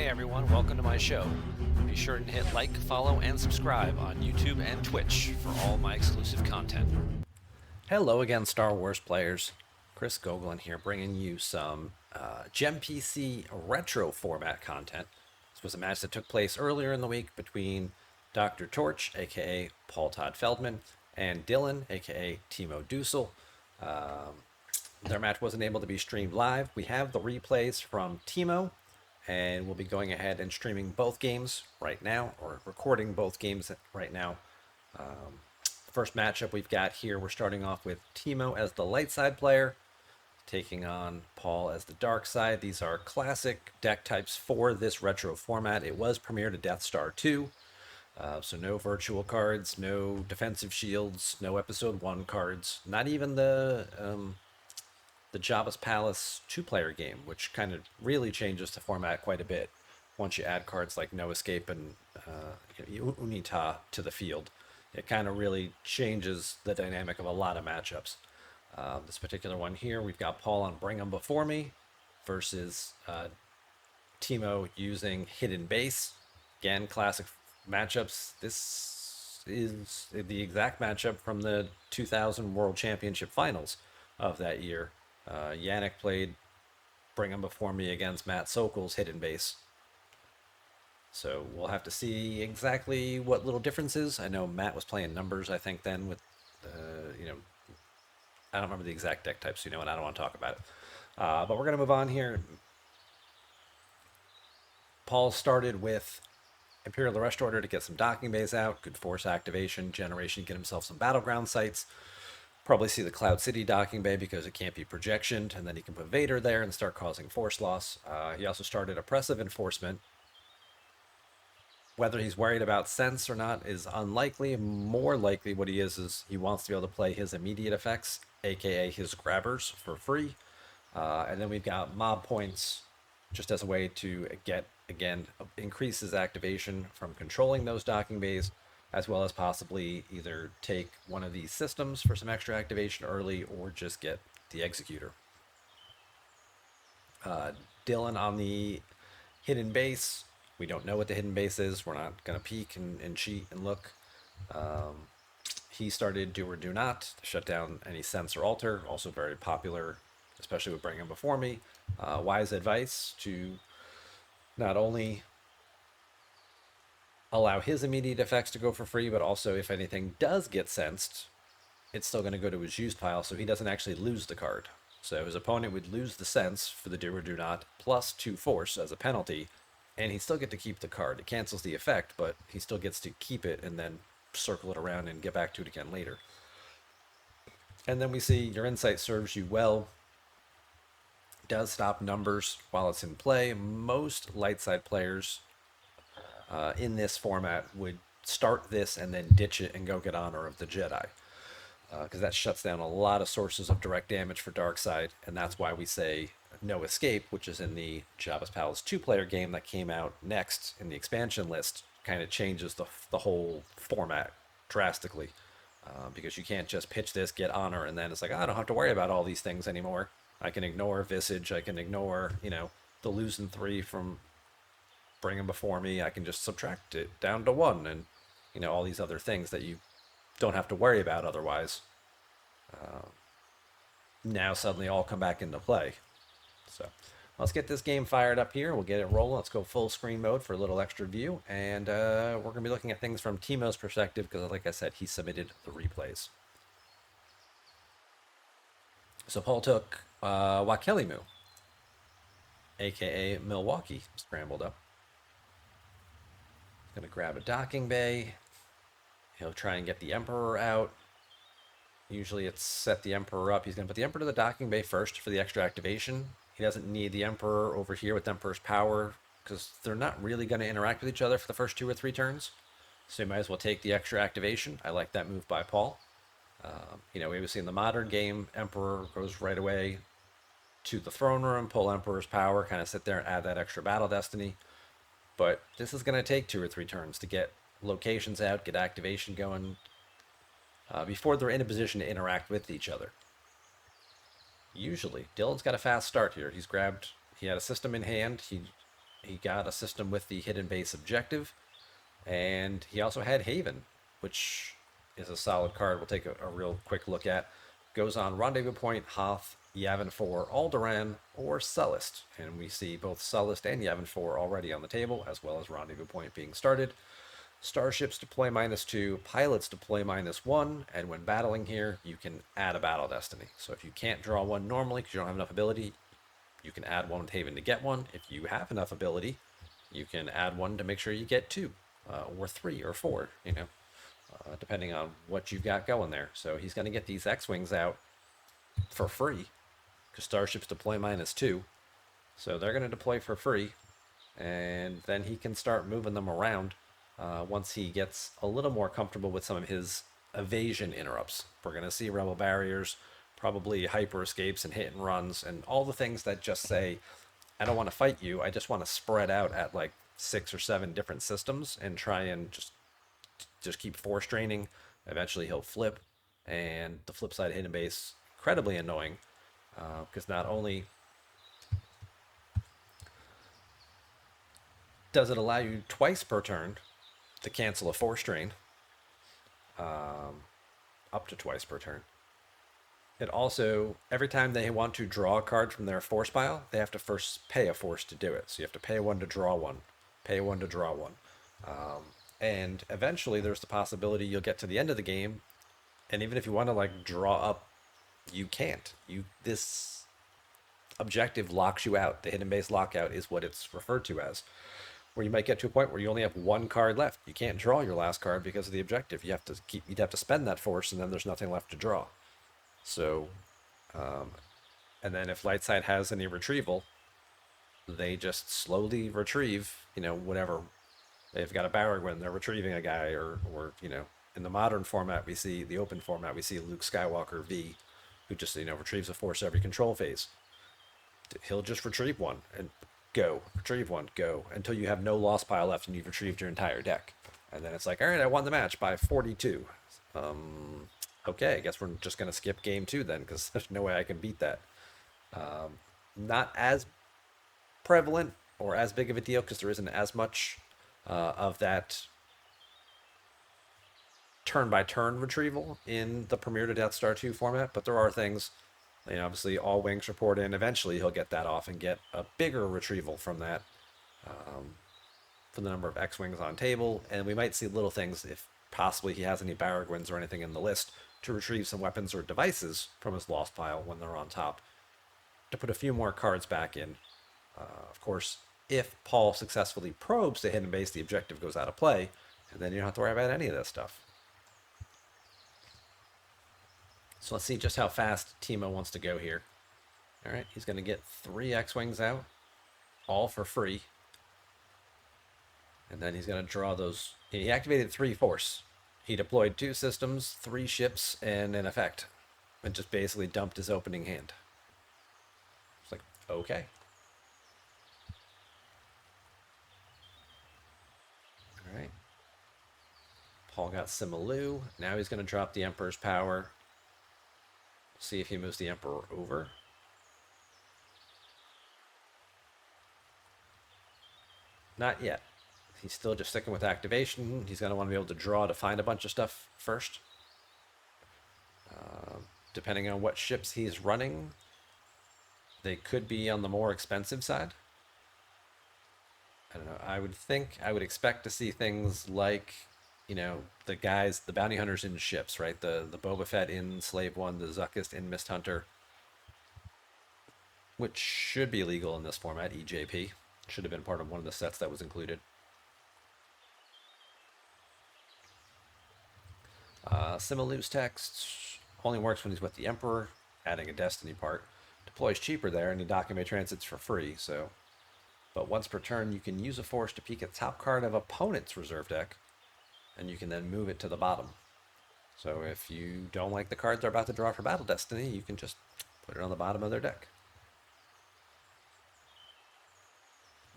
Hey everyone, welcome to my show. Be sure to hit like, follow, and subscribe on YouTube and Twitch for all my exclusive content. Hello again, Star Wars players. Chris Goglin here, bringing you some GEMPC retro format content. This was a match that took place earlier in the week between DRTORCH, aka Paul Todd Feldman, and Dillen, aka Timo Dusel. Their match wasn't able to be streamed live. We have the replays from Timo, and we'll be going ahead and streaming both games right now, or recording both games right now. First matchup we've got here, we're starting off with Timo as the light side player, taking on Paul as the dark side. These are classic deck types for this retro format. It was premiered at Death Star 2, so no virtual cards, no defensive shields, no episode 1 cards, not even the Jabba's Palace 2-player game, which kind of really changes the format quite a bit once you add cards like No Escape and Unita to the field. It kind of really changes the dynamic of a lot of matchups. This particular one here, we've got Paul on Bring 'em Before Me versus Timo using Hidden Base. Again, classic matchups. This is the exact matchup from the 2000 World Championship Finals of that year. Yannick played Bring 'em Before Me against Matt Sokol's Hidden Base. So we'll have to see exactly what little differences. I know Matt was playing numbers, I think, then with, I don't remember the exact deck types, and I don't want to talk about it. But we're going to move on here. Paul started with Imperial Arrest Order to get some docking bays out, good force activation, generation, get himself some battleground sites. Probably see the Cloud City docking bay because it can't be projectioned, and then he can put Vader there and start causing force loss. He also started Oppressive Enforcement. Whether he's worried about sense or not is unlikely. More likely what he is he wants to be able to play his immediate effects, aka his grabbers, for free. And then we've got mob points just as a way to increase his activation from controlling those docking bays, as well as possibly either take one of these systems for some extra activation early or just get the Executor. Dylan on the Hidden Base. We don't know what the hidden base is. We're not going to peek and cheat and look. He started Do or Do Not to shut down any sense or alter. Also very popular, especially with Bring 'em Before Me. Wise advice to not only allow his immediate effects to go for free, but also if anything does get sensed, it's still going to go to his used pile, so he doesn't actually lose the card. So his opponent would lose the sense for the Do or Do Not plus 2 force as a penalty, and he still get to keep the card. It cancels the effect, but he still gets to keep it and then circle it around and get back to it again later. And then we see your insight serves you well. Does stop numbers while it's in play. Most light side players in this format would start this and then ditch it and go get Honor of the Jedi, because that shuts down a lot of sources of direct damage for dark side, and that's why we say No Escape, which is in the Jabba's Palace 2-player game that came out next in the expansion list, kind of changes the whole format drastically, because you can't just pitch this, get Honor, and then it's like, I don't have to worry about all these things anymore. I can ignore Visage, I can ignore, the losing 3 from Bring 'em Before Me, I can just subtract it down to 1, and, all these other things that you don't have to worry about otherwise. Now suddenly all come back into play. So let's get this game fired up here. We'll get it rolling. Let's go full screen mode for a little extra view. And we're going to be looking at things from Timo's perspective because, like I said, he submitted the replays. So Paul took Wakelimu, a.k.a. Milwaukee, scrambled up. Going to grab a docking bay. He'll try and get the Emperor out. Usually it's set the Emperor up. He's going to put the Emperor to the docking bay first for the extra activation. He doesn't need the Emperor over here with Emperor's power because they're not really going to interact with each other for the first 2 or 3 turns. So you might as well take the extra activation. I like that move by Paul. We've seen the modern game, Emperor goes right away to the throne room, pull Emperor's power, kind of sit there and add that extra battle destiny. But this is going to take 2 or 3 turns to get locations out, get activation going, before they're in a position to interact with each other. Usually. Dylan's got a fast start here. He had a system in hand. He he got a system with the hidden base objective, and he also had Haven, which is a solid card we'll take a real quick look at. Goes on Rendezvous Point, Hoth, Yavin 4, Alderaan, or Sullust. And we see both Sullust and Yavin 4 already on the table, as well as Rendezvous Point being started. Starships deploy -2, pilots deploy -1, and when battling here, you can add a battle destiny. So if you can't draw one normally because you don't have enough ability, you can add one with Haven to get one. If you have enough ability, you can add one to make sure you get two, or three, or four, depending on what you've got going there. So he's going to get these X-Wings out for free, because starships deploy -2. So they're going to deploy for free, and then he can start moving them around once he gets a little more comfortable with some of his evasion interrupts. We're going to see rebel barriers, probably hyper escapes and hit and runs, and all the things that just say, I don't want to fight you, I just want to spread out at like 6 or 7 different systems and try and just keep force draining. Eventually he'll flip, and the flip side of hidden base, incredibly annoying, because not only does it allow you twice per turn to cancel a force drain, up to twice per turn. It also, every time they want to draw a card from their force pile, they have to first pay a force to do it. So you have to pay one to draw one, pay one to draw one. And eventually there's the possibility you'll get to the end of the game, and even if you want to like draw up, you can't. This objective locks you out. The hidden base lockout is what it's referred to as, where you might get to a point where you only have one card left. You can't draw your last card because of the objective. You'd have to spend that force, and then there's nothing left to draw. So, and then if light side has any retrieval, they just slowly retrieve, whatever. They've got a Baragwin, they're retrieving a guy, or in the modern format, the open format, we see Luke Skywalker V, who just, retrieves a force every control phase. He'll just retrieve one and go, retrieve one, go, until you have no lost pile left and you've retrieved your entire deck. And then it's like, all right, I won the match by 42. Okay, I guess we're just going to skip game 2 then, because there's no way I can beat that. Not as prevalent or as big of a deal, because there isn't as much of that turn-by-turn retrieval in the Premier to Death Star 2 format, but there are things, obviously all wings report in. Eventually he'll get that off and get a bigger retrieval from that, from the number of X-Wings on table, and we might see little things if possibly he has any Baragwins or anything in the list to retrieve some weapons or devices from his lost pile when they're on top, to put a few more cards back in. Of course, if Paul successfully probes the hidden base, the objective goes out of play, and then you don't have to worry about any of this stuff. So let's see just how fast Timo wants to go here. All right, he's going to get 3 X-Wings out, all for free. And then he's going to draw those. He activated 3 force. He deployed 2 systems, 3 ships, and an effect. And just basically dumped his opening hand. It's like, okay. All right. Paul got Simalu. Now he's going to drop the Emperor's power. See if he moves the Emperor over. Not yet. He's still just sticking with activation. He's going to want to be able to draw to find a bunch of stuff first. Depending on what ships he's running, they could be on the more expensive side. I don't know. I would expect to see things like, the bounty hunters in ships, right? The Boba Fett in Slave One, the Zuckist in Mist Hunter, which should be legal in this format, EJP. Should have been part of one of the sets that was included. Simalu's text only works when he's with the Emperor, adding a Destiny part. Deploys cheaper there, and he document transits for free, so. But once per turn, you can use a force to peek at top card of opponent's reserve deck, and you can then move it to the bottom. So if you don't like the cards they're about to draw for Battle Destiny, you can just put it on the bottom of their deck.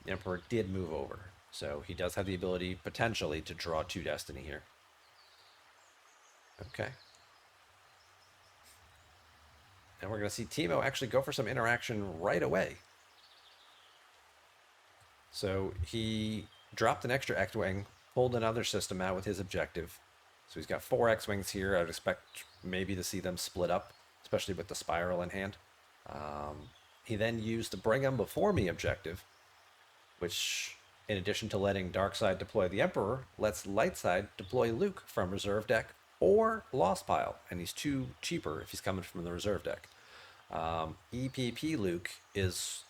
The Emperor did move over, so he does have the ability, potentially, to draw 2 Destiny here. Okay. And we're going to see Timo actually go for some interaction right away. So he dropped an extra X-Wing, pulled another system out with his objective. So he's got 4 X-Wings here. I'd expect maybe to see them split up, especially with the spiral in hand. He then used the Bring 'em Before Me objective, which, in addition to letting Darkside deploy the Emperor, lets Lightside deploy Luke from reserve deck or Lost Pile, and he's 2 cheaper if he's coming from the reserve deck. EPP Luke is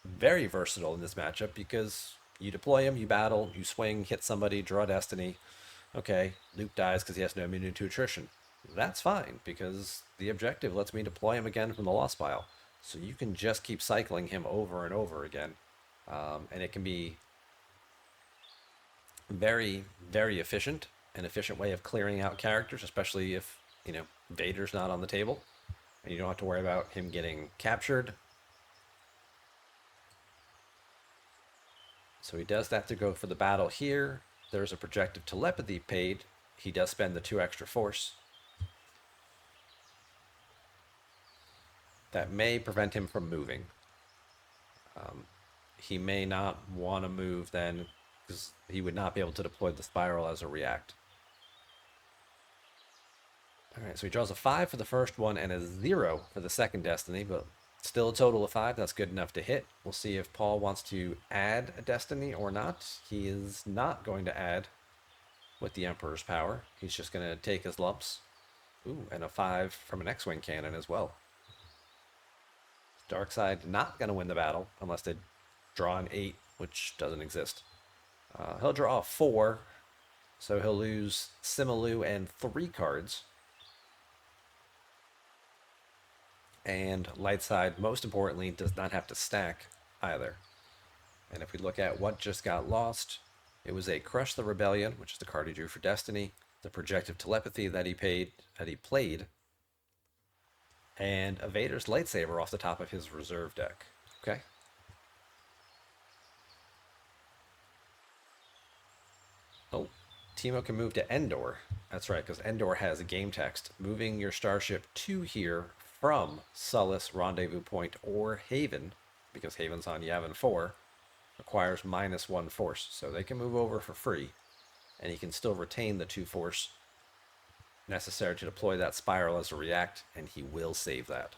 very versatile in this matchup because you deploy him, you battle, you swing, hit somebody, draw Destiny. Okay, Luke dies because he has no immunity to attrition. That's fine because the objective lets me deploy him again from the Lost Pile. So you can just keep cycling him over and over again. And it can be very, very efficient, an efficient way of clearing out characters, especially if, Vader's not on the table. And you don't have to worry about him getting captured. So he does that to go for the battle here. There's a projective telepathy paid. He does spend the 2 extra force. That may prevent him from moving. He may not want to move then because he would not be able to deploy the spiral as a react. All right, so he draws a 5 for the first one and a 0 for the second Destiny, but still a total of 5. That's good enough to hit. We'll see if Paul wants to add a Destiny or not. He is not going to add with the Emperor's power. He's just going to take his lumps. Ooh, and a 5 from an X-Wing cannon as well. Darkside not going to win the battle unless they draw an 8, which doesn't exist. He'll draw a 4, so he'll lose Simalu and 3 cards. And Lightside, most importantly, does not have to stack either. And if we look at what just got lost, it was a Crush the Rebellion, which is the card he drew for Destiny, the Projective Telepathy that he played, and a Vader's Lightsaber off the top of his reserve deck. Okay. Oh, Timo can move to Endor. That's right, because Endor has a game text. Moving your starship to here from Sullust, Rendezvous Point, or Haven, because Haven's on Yavin 4, requires -1 force. So they can move over for free, and he can still retain the 2 force necessary to deploy that spiral as a react, and he will save that.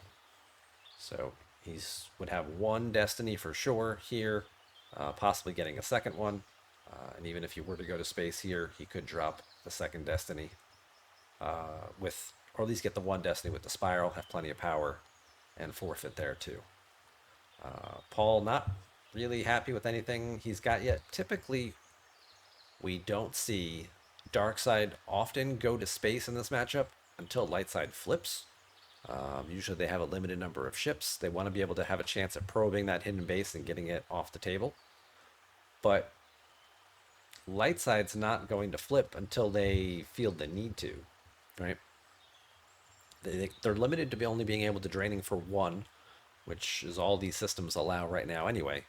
So would have 1 Destiny for sure here, possibly getting a second one. And even if he were to go to space here, he could drop the second Destiny or at least get the 1 Destiny with the spiral, have plenty of power, and forfeit there too. Paul not really happy with anything he's got yet. Typically, we don't see Darkside often go to space in this matchup until Lightside flips. Usually they have a limited number of ships. They want to be able to have a chance at probing that hidden base and getting it off the table. But Lightside's not going to flip until they feel the need to, right? They're limited to only being able to draining for 1, which is all these systems allow right now anyway.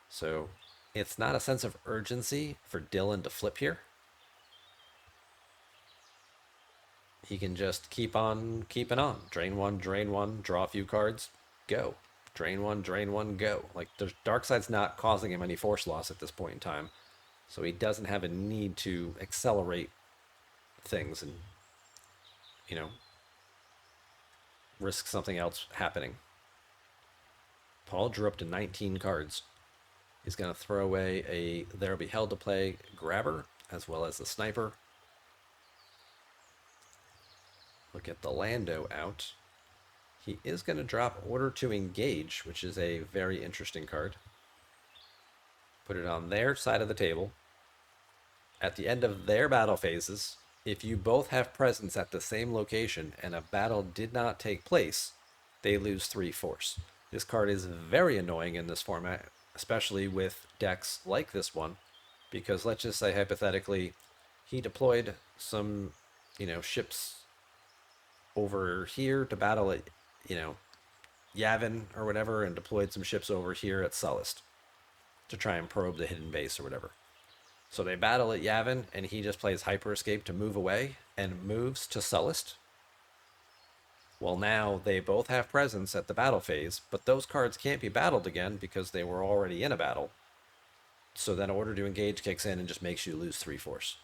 So it's not a sense of urgency for Dillen to flip here. He can just keep on keeping on. Drain 1, draw a few cards, go. Drain 1, go. Like, Darkside's not causing him any force loss at this point in time. So he doesn't have a need to accelerate things and, risk something else happening. Paul drew up to 19 cards. He's going to throw away a There'll Be Hell to Play grabber, as well as the sniper. Look at the Lando out. He is going to drop Order to Engage, which is a very interesting card. Put it on their side of the table. At the end of their battle phases, if you both have presence at the same location and a battle did not take place, they lose 3 force. This card is very annoying in this format, especially with decks like this one, because let's just say hypothetically, he deployed some, ships over here to battle at, Yavin or whatever, and deployed some ships over here at Sullust to try and probe the hidden base or whatever. So they battle at Yavin, and he just plays Hyper Escape to move away and moves to Sullust. Well, now they both have presence at the battle phase, but those cards can't be battled again because they were already in a battle. So then Order to Engage kicks in and just makes you lose 3 force.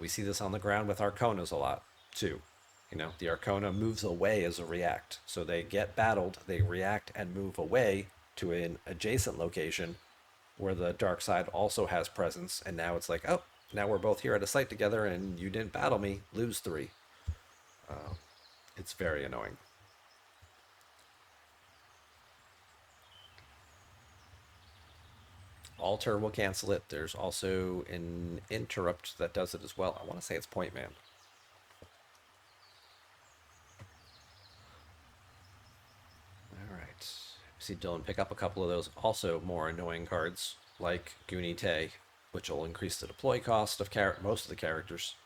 We see this on the ground with Arconas a lot, too. You know, the Arcona moves away as a react. So they get battled, they react and move away to an adjacent location where the dark side also has presence. And now it's like, oh, now we're both here at a site together and you didn't battle me, lose 3. It's very annoying. Alter will cancel it. There's also an interrupt that does it as well. I want to say it's Point Man. All right. See Dylan pick up a couple of those also more annoying cards, like Goonie Tay, which will increase the deploy cost of most of the characters,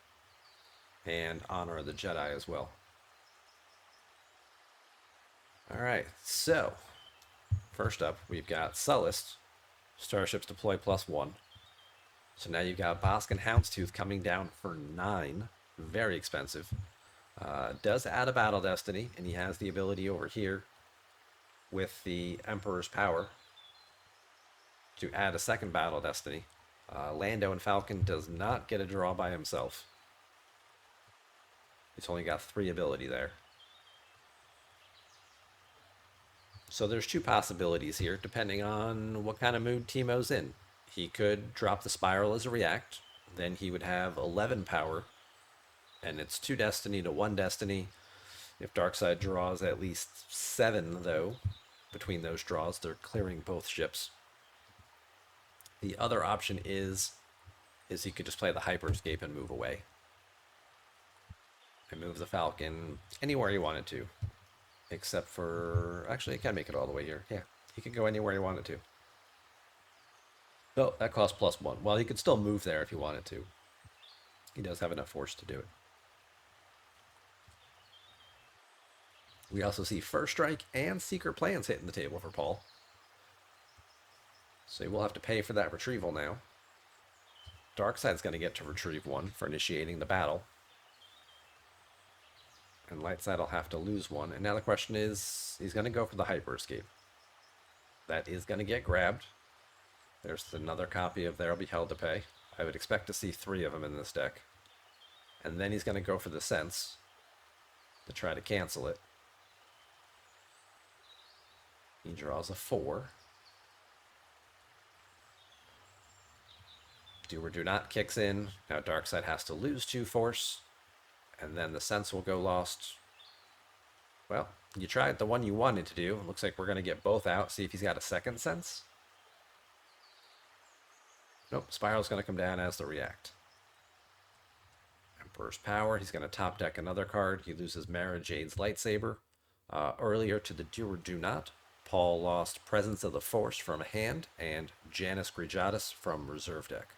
and Honor of the Jedi as well. All right, so first up, we've got Sullust. Starships deploy +1. So now you've got Bosk and Houndstooth coming down for 9. Very expensive. Does add a Battle Destiny, and he has the ability over here with the Emperor's Power to add a second Battle Destiny. Lando and Falcon does not get a draw by himself. He's only got 3 ability there. So there's 2 possibilities here, depending on what kind of mood Timo's in. He could drop the Spiral as a react, then he would have 11 power, and it's 2 destiny to 1 destiny. If Darkseid draws at least 7, though, between those draws, they're clearing both ships. The other option is he could just play the Hyperscape and move away. And move the Falcon anywhere he wanted to. Except for... Actually, he can make it all the way here. Yeah, he can go anywhere he wanted to. Oh, that costs +1. Well, he could still move there if he wanted to. He does have enough force to do it. We also see First Strike and Secret Plans hitting the table for Paul. So we'll have to pay for that retrieval now. Darkseid's going to get to retrieve 1 for initiating the battle. And Lightside will have to lose 1. And now the question is, he's going to go for the Hyper Escape. That is going to get grabbed. There's another copy of There'll Be Hell to Pay. I would expect to see 3 of them in this deck. And then he's going to go for the Sense to try to cancel it. He draws a 4. Do or Do Not kicks in. Now Darkseid has to lose 2 force. And then the Sense will go lost. Well, you tried the one you wanted to do. It looks like we're going to get both out. See if he's got a second Sense. Nope, Spiral's going to come down as the react. Emperor's Power. He's going to top deck another card. He loses Mara Jade's Lightsaber. Earlier to the Do or Do Not, Paul lost Presence of the Force from hand and Janus Grijatis from reserve deck.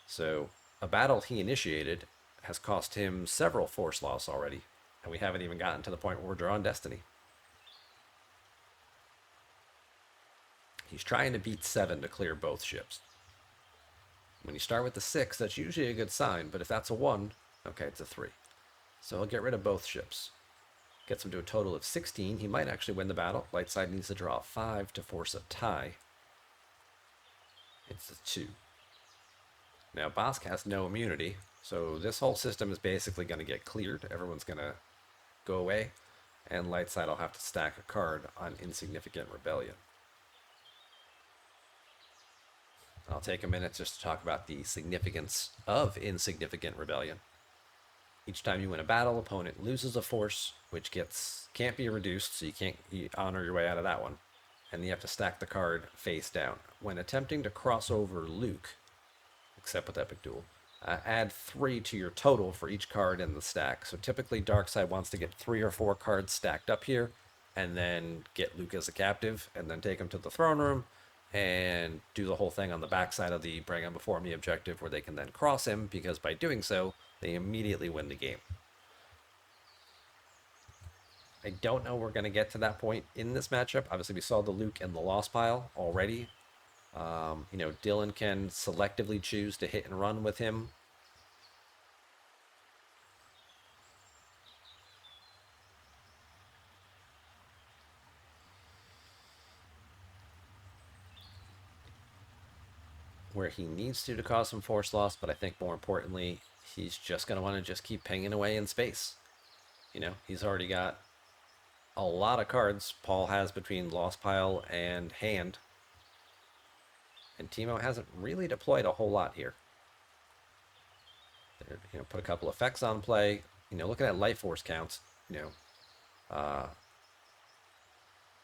So a battle he initiated has cost him several force loss already, and we haven't even gotten to the point where we're drawing Destiny. He's trying to beat 7 to clear both ships. When you start with the 6, that's usually a good sign, but if that's a 1, okay, it's a 3. So he'll get rid of both ships. Gets him to a total of 16. He might actually win the battle. Lightside needs to draw 5 to force a tie. It's a 2. Now, Bosk has no immunity, so this whole system is basically going to get cleared. Everyone's going to go away, and Lightside will have to stack a card on Insignificant Rebellion. I'll take a minute just to talk about the significance of Insignificant Rebellion. Each time you win a battle, opponent loses a force, which can't be reduced, so you can't honor your way out of that one. And you have to stack the card face down. When attempting to cross over Luke, except with Epic Duel, add 3 to your total for each card in the stack. So typically Darkseid wants to get 3 or 4 cards stacked up here, and then get Luke as a captive, and then take him to the throne room, and do the whole thing on the backside of the Bring Him Before Me objective, where they can then cross him, because by doing so, they immediately win the game. I don't know we're going to get to that point in this matchup. Obviously, we saw the Luke in the loss pile already. Dillen can selectively choose to hit and run with him. where he needs to cause some force loss, but I think more importantly, he's just going to want to just keep pinging away in space. You know, he's already got a lot of cards Paul has between Lost Pile and Hand, and Timo hasn't really deployed a whole lot here. You know, put a couple effects on play. You know, looking at life force counts, you know,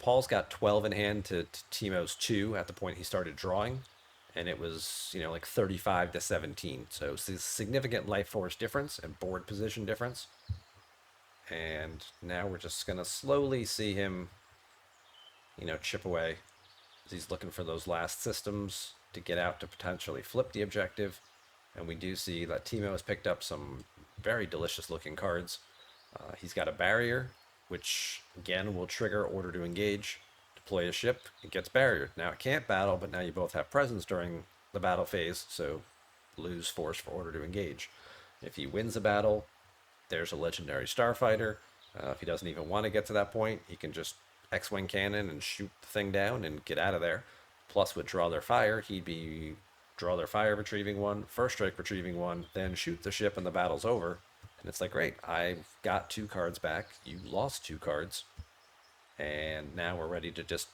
Paul's got 12 in hand to Timo's 2 at the point he started drawing, and it was, you know, like 35 to 17. So it's a significant life force difference and board position difference. And now we're just going to slowly see him, you know, chip away as he's looking for those last systems to get out to potentially flip the objective. And we do see that Timo has picked up some very delicious looking cards. He's got a barrier, which again will trigger order to engage. Deploy a ship, it gets barriered. Now it can't battle, but now you both have presence during the battle phase, so lose force for order to engage. If he wins a battle, there's a legendary starfighter. If he doesn't even want to get to that point, he can just X-Wing cannon and shoot the thing down and get out of there. Plus with draw their fire, he'd be draw their fire retrieving one, first strike retrieving one, then shoot the ship and the battle's over. And it's like, great, I've got 2 cards back, you lost 2 cards, and now we're ready to just,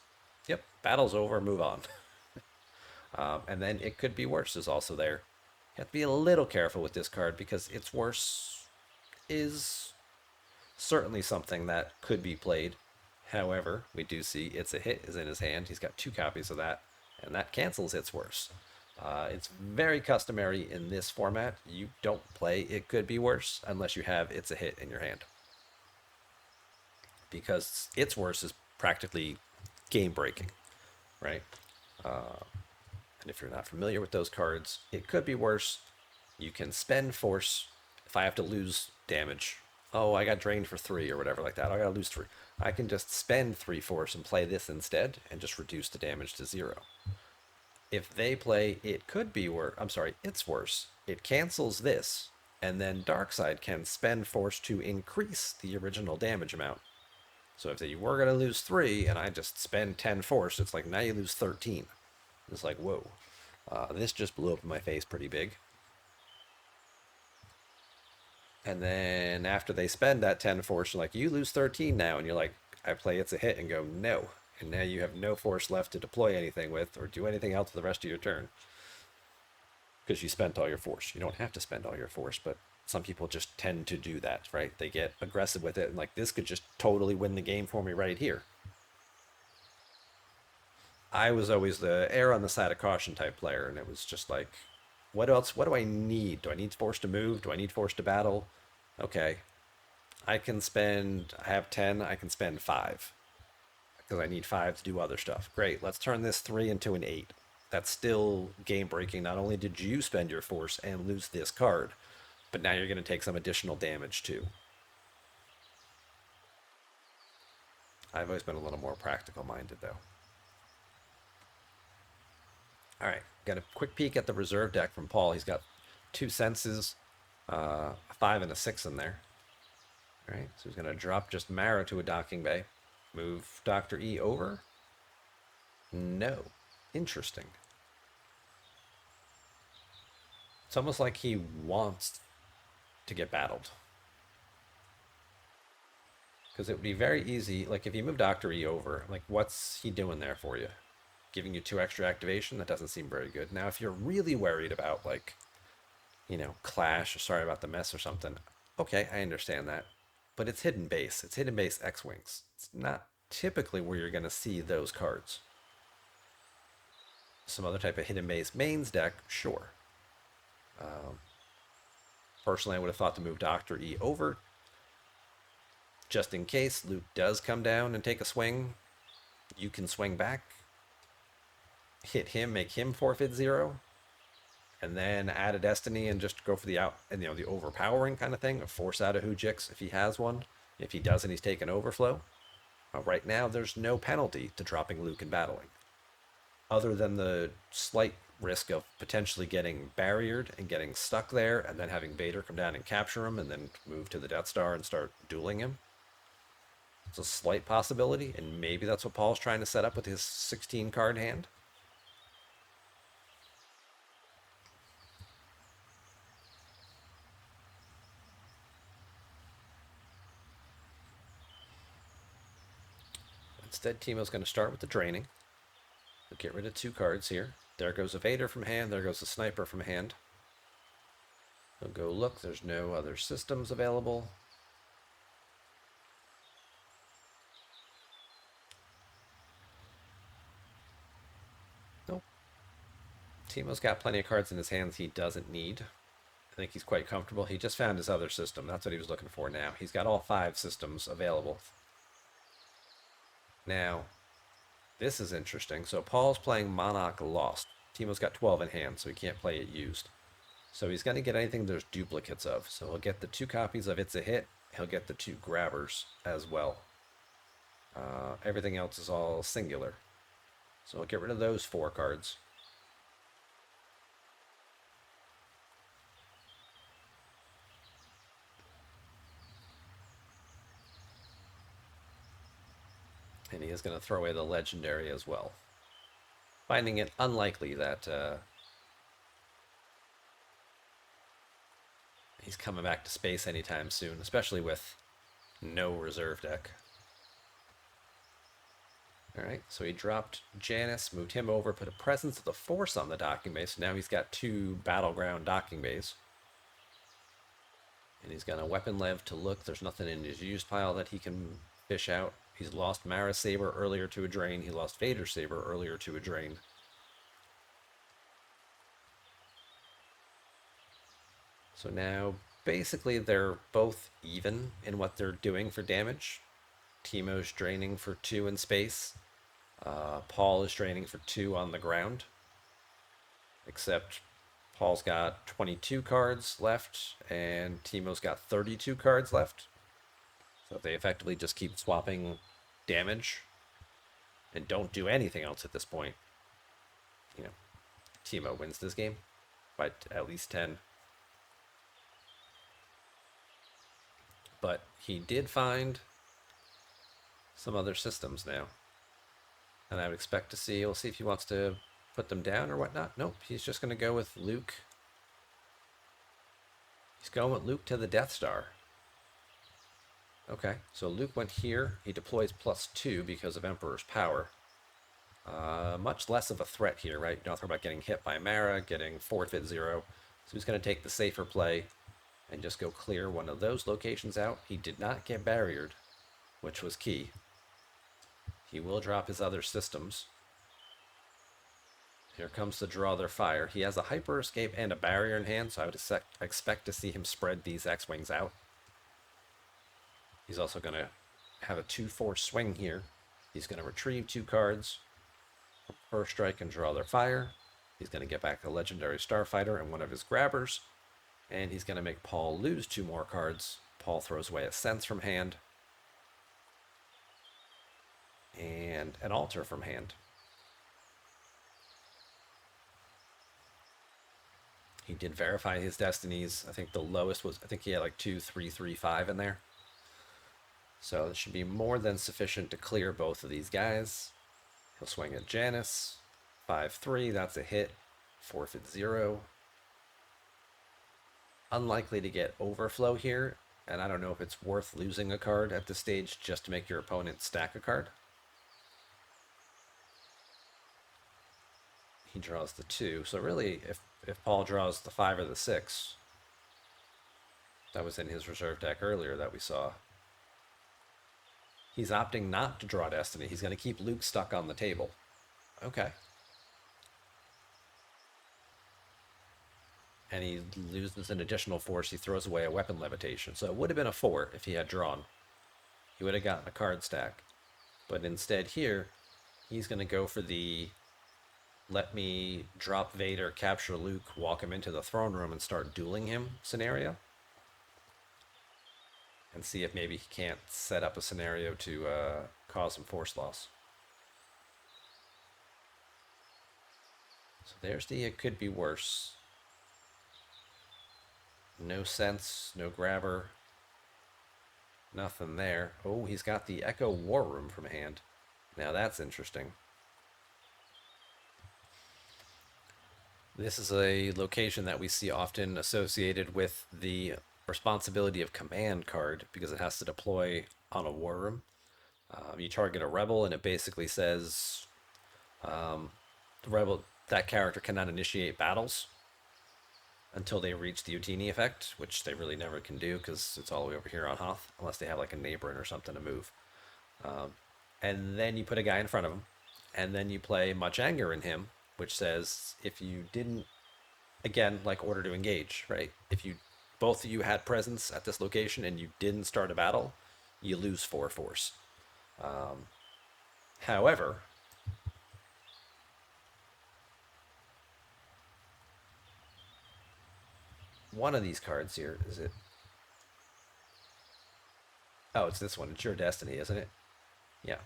yep, battle's over, move on. And then it could be worse is also there. You have to be a little careful with this card because it's worse is certainly something that could be played. However, we do see It's a Hit is in his hand. He's got 2 copies of that, and that cancels It's Worse. It's very customary in this format. You don't play It Could Be Worse unless you have It's a Hit in your hand. Because It's Worse is practically game breaking, right? And if you're not familiar with those cards, It Could Be Worse. You can spend force if I have to lose damage. Oh, I got drained for 3 or whatever like that. I gotta lose 3. I can just spend 3 force and play this instead and just reduce the damage to 0. If they play It Could Be Worse, I'm sorry, It's Worse, it cancels this, and then Darkside can spend force to increase the original damage amount. So if you were going to lose 3 and I just spend 10 force, it's like now you lose 13. It's like, whoa. This just blew up in my face pretty big. And then after they spend that 10 force, you're like, you lose 13 now. And you're like, I play It's a Hit and go, no. And now you have no force left to deploy anything with or do anything else for the rest of your turn. Because you spent all your force. You don't have to spend all your force, but some people just tend to do that, right? They get aggressive with it and like, this could just totally win the game for me right here. I was always the err on the side of caution type player, and it was just like, what else? What do I need? Do I need force to move? Do I need force to battle? Okay. I have 10, I can spend 5. Because I need 5 to do other stuff. Great, let's turn this 3 into an 8. That's still game breaking. Not only did you spend your force and lose this card, but now you're going to take some additional damage too. I've always been a little more practical minded though. All right, got a quick peek at the reserve deck from Paul. He's got 2 senses, a 5 and a 6 in there. All right, so he's going to drop just Mara to a docking bay. Move Dr. E over? No. Interesting. It's almost like he wants to get battled. Because it would be very easy, like if you move Dr. E over, like what's he doing there for you? Giving you 2 extra activation? That doesn't seem very good. Now, if you're really worried about like, you know, Clash or sorry about the mess or something, okay, I understand that. But it's hidden base. It's hidden base X-Wings. It's not typically where you're going to see those cards. Some other type of hidden base mains deck, sure. Personally, I would have thought to move Dr. E over. Just in case Luke does come down and take a swing, you can swing back, hit him, make him forfeit 0, and then add a destiny and just go for the the overpowering kind of thing, a force out of Hoojix if he has one. If he doesn't, he's taking overflow. Right now, there's no penalty to dropping Luke and battling, other than the slight risk of potentially getting barriered and getting stuck there, and then having Vader come down and capture him, and then move to the Death Star and start dueling him. It's a slight possibility, and maybe that's what Paul's trying to set up with his 16 card hand. instead, Timo's going to start with the draining. We'll get rid of 2 cards here. There goes a Vader from hand. There goes a Sniper from hand. We'll go look. There's no other systems available. Nope. Timo's got plenty of cards in his hands he doesn't need. I think he's quite comfortable. He just found his other system. That's what he was looking for now. He's got all 5 systems available. Now, this is interesting. So Paul's playing Monarch Lost. Timo's got 12 in hand, so he can't play it used. So he's going to get anything there's duplicates of. So he'll get the 2 copies of It's a Hit. He'll get the 2 grabbers as well. Everything else is all singular. So we'll get rid of those 4 cards. And he is going to throw away the legendary as well. Finding it unlikely that he's coming back to space anytime soon, especially with no reserve deck. Alright, so he dropped Janice, moved him over, put a Presence of the Force on the docking base. So now he's got 2 Battleground docking bays. And he's got a Weapon Lev to look. There's nothing in his used pile that he can fish out. He's lost Mara Saber earlier to a drain. He lost Vader Saber earlier to a drain. So now, basically, they're both even in what they're doing for damage. Timo's draining for 2 in space. Paul is draining for 2 on the ground. Except Paul's got 22 cards left, and Timo's got 32 cards left. So they effectively just keep swapping damage and don't do anything else at this point. You know, Timo wins this game by at least 10. But he did find some other systems now. And I would expect to see, we'll see if he wants to put them down or whatnot. Nope, he's just going to go with Luke. He's going with Luke to the Death Star. Okay, so Luke went here. He deploys +2 because of Emperor's Power. Much less of a threat here, right? You don't talk about getting hit by Mara, getting forfeit 0. So he's going to take the safer play and just go clear one of those locations out. He did not get barriered, which was key. He will drop his other systems. Here comes the Draw Their Fire. He has a Hyper Escape and a Barrier in hand, so I would expect to see him spread these X-Wings out. He's also going to have a 2-4 swing here. He's going to retrieve 2 cards, First Strike and Draw Their Fire. He's going to get back a Legendary Starfighter and one of his grabbers. And he's going to make Paul lose 2 more cards. Paul throws away a Sense from hand. And an Altar from hand. He did verify his destinies. I think the lowest was, I think he had like 2, 3, 3, 5 in there. So it should be more than sufficient to clear both of these guys. He'll swing at Janice. 5-3, that's a hit. Forfeit 0. Unlikely to get overflow here, and I don't know if it's worth losing a card at this stage just to make your opponent stack a card. He draws the 2, so really if Paul draws the 5 or the 6, that was in his reserve deck earlier that we saw. He's opting not to draw Destiny. He's going to keep Luke stuck on the table. Okay. And he loses an additional force. He throws away a Weapon Levitation. So it would have been a 4 if he had drawn. He would have gotten a card stack. But instead here, he's going to go for the let me drop Vader, capture Luke, walk him into the throne room, and start dueling him scenario. And see if maybe he can't set up a scenario to cause some force loss. So there's the it could be worse. No Sense, no grabber. Nothing there. Oh, he's got the Echo War Room from hand. Now that's interesting. This is a location that we see often associated with the Responsibility of Command card because it has to deploy on a war room. You target a rebel, and it basically says the rebel that character cannot initiate battles until they reach the Utini effect, which they really never can do because it's all the way over here on Hoth, unless they have like a neighbor or something to move. And then you put a guy in front of him, and then you play Much Anger in him, which says if you didn't, again, like order to engage, right? If you both of you had presence at this location and you didn't start a battle, you lose 4 force. However, one of these cards here, is it? Oh, it's this one. It's Your Destiny, isn't it? Yeah.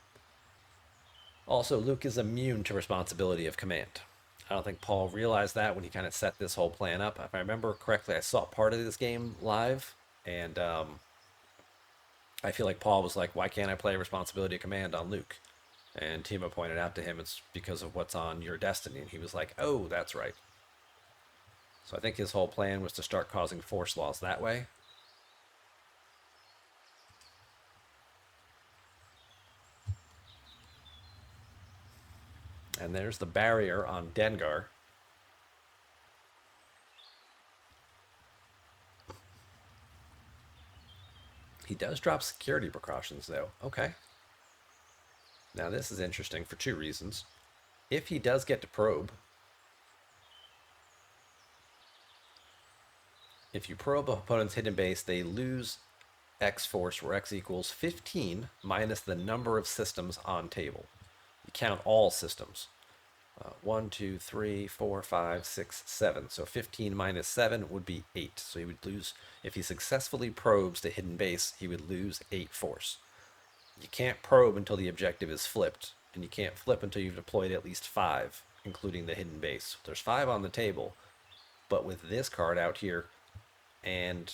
Also, Luke is immune to responsibility of command. I don't think Paul realized that when he kind of set this whole plan up. If I remember correctly, I saw part of this game live, and I feel like Paul was like, "Why can't I play responsibility of command on Luke?" And Timo pointed out to him it's because of what's on Your Destiny, and he was like, "Oh, that's right." So I think his whole plan was to start causing force loss that way. And there's the barrier on Dengar. He does drop security precautions, though. Okay. Now, this is interesting for 2 reasons. If he does get to probe, if you probe an opponent's hidden base, they lose X force, where X equals 15 minus the number of systems on table. You count all systems. 1, 2, 3, 4, 5, 6, 7. So 15 minus 7 would be 8. So he would lose, if he successfully probes the hidden base, he would lose 8 force. You can't probe until the objective is flipped, and you can't flip until you've deployed at least 5, including the hidden base. There's 5 on the table, but with this card out here and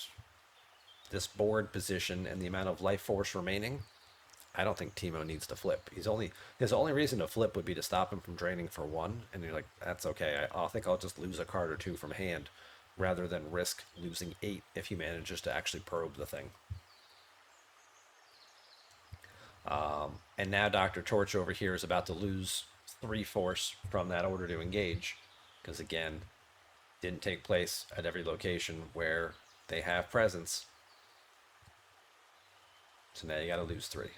this board position and the amount of life force remaining, I don't think Timo needs to flip. His only reason to flip would be to stop him from draining for 1, and you're like, that's okay. I think I'll just lose a card or 2 from hand, rather than risk losing 8 if he manages to actually probe the thing. And now DRTORCH over here is about to lose 3 force from that order to engage, because again, didn't take place at every location where they have presence. So now you got to lose 3.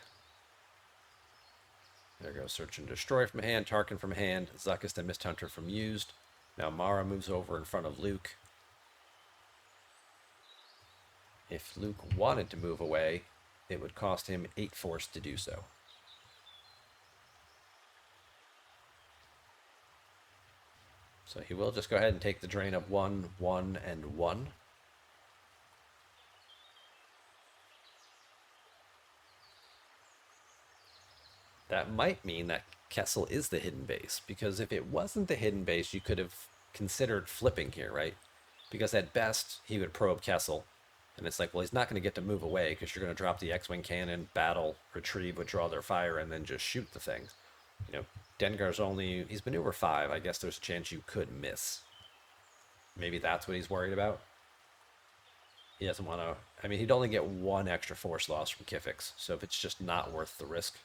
There goes Search and Destroy from hand, Tarkin from hand, Zuckuss and Mist Hunter from used. Now Mara moves over in front of Luke. If Luke wanted to move away, it would cost him 8 force to do so. So he will just go ahead and take the drain of 1, 1, and 1. That might mean that Kessel is the hidden base, because if it wasn't the hidden base, you could have considered flipping here, right? Because at best, he would probe Kessel, and it's like, well, he's not going to get to move away because you're going to drop the X-Wing cannon, battle, retrieve, withdraw their fire, and then just shoot the things. You know, Dengar's he's maneuver 5. I guess there's a chance you could miss. Maybe that's what he's worried about. He doesn't want to, I mean, he'd only get 1 extra force loss from Kifix, so if it's just not worth the risk.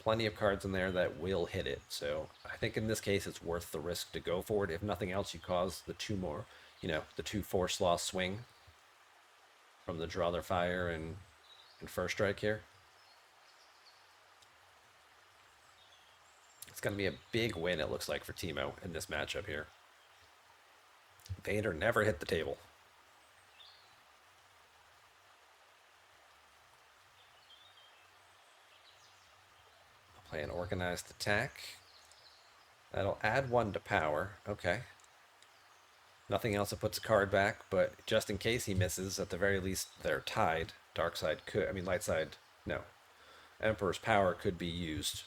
Plenty of cards in there that will hit it, so I think in this case it's worth the risk to go for it. If nothing else, you cause the 2 more, the 2 force loss swing from the draw their fire and first strike here. It's going to be a big win, it looks like, for Timo in this matchup here. Vader never hit the table. I'll play an organized attack. That'll add 1 to power. Okay. Nothing else that puts a card back, but just in case he misses, at the very least, they're tied. Dark side light side, no. Emperor's power could be used.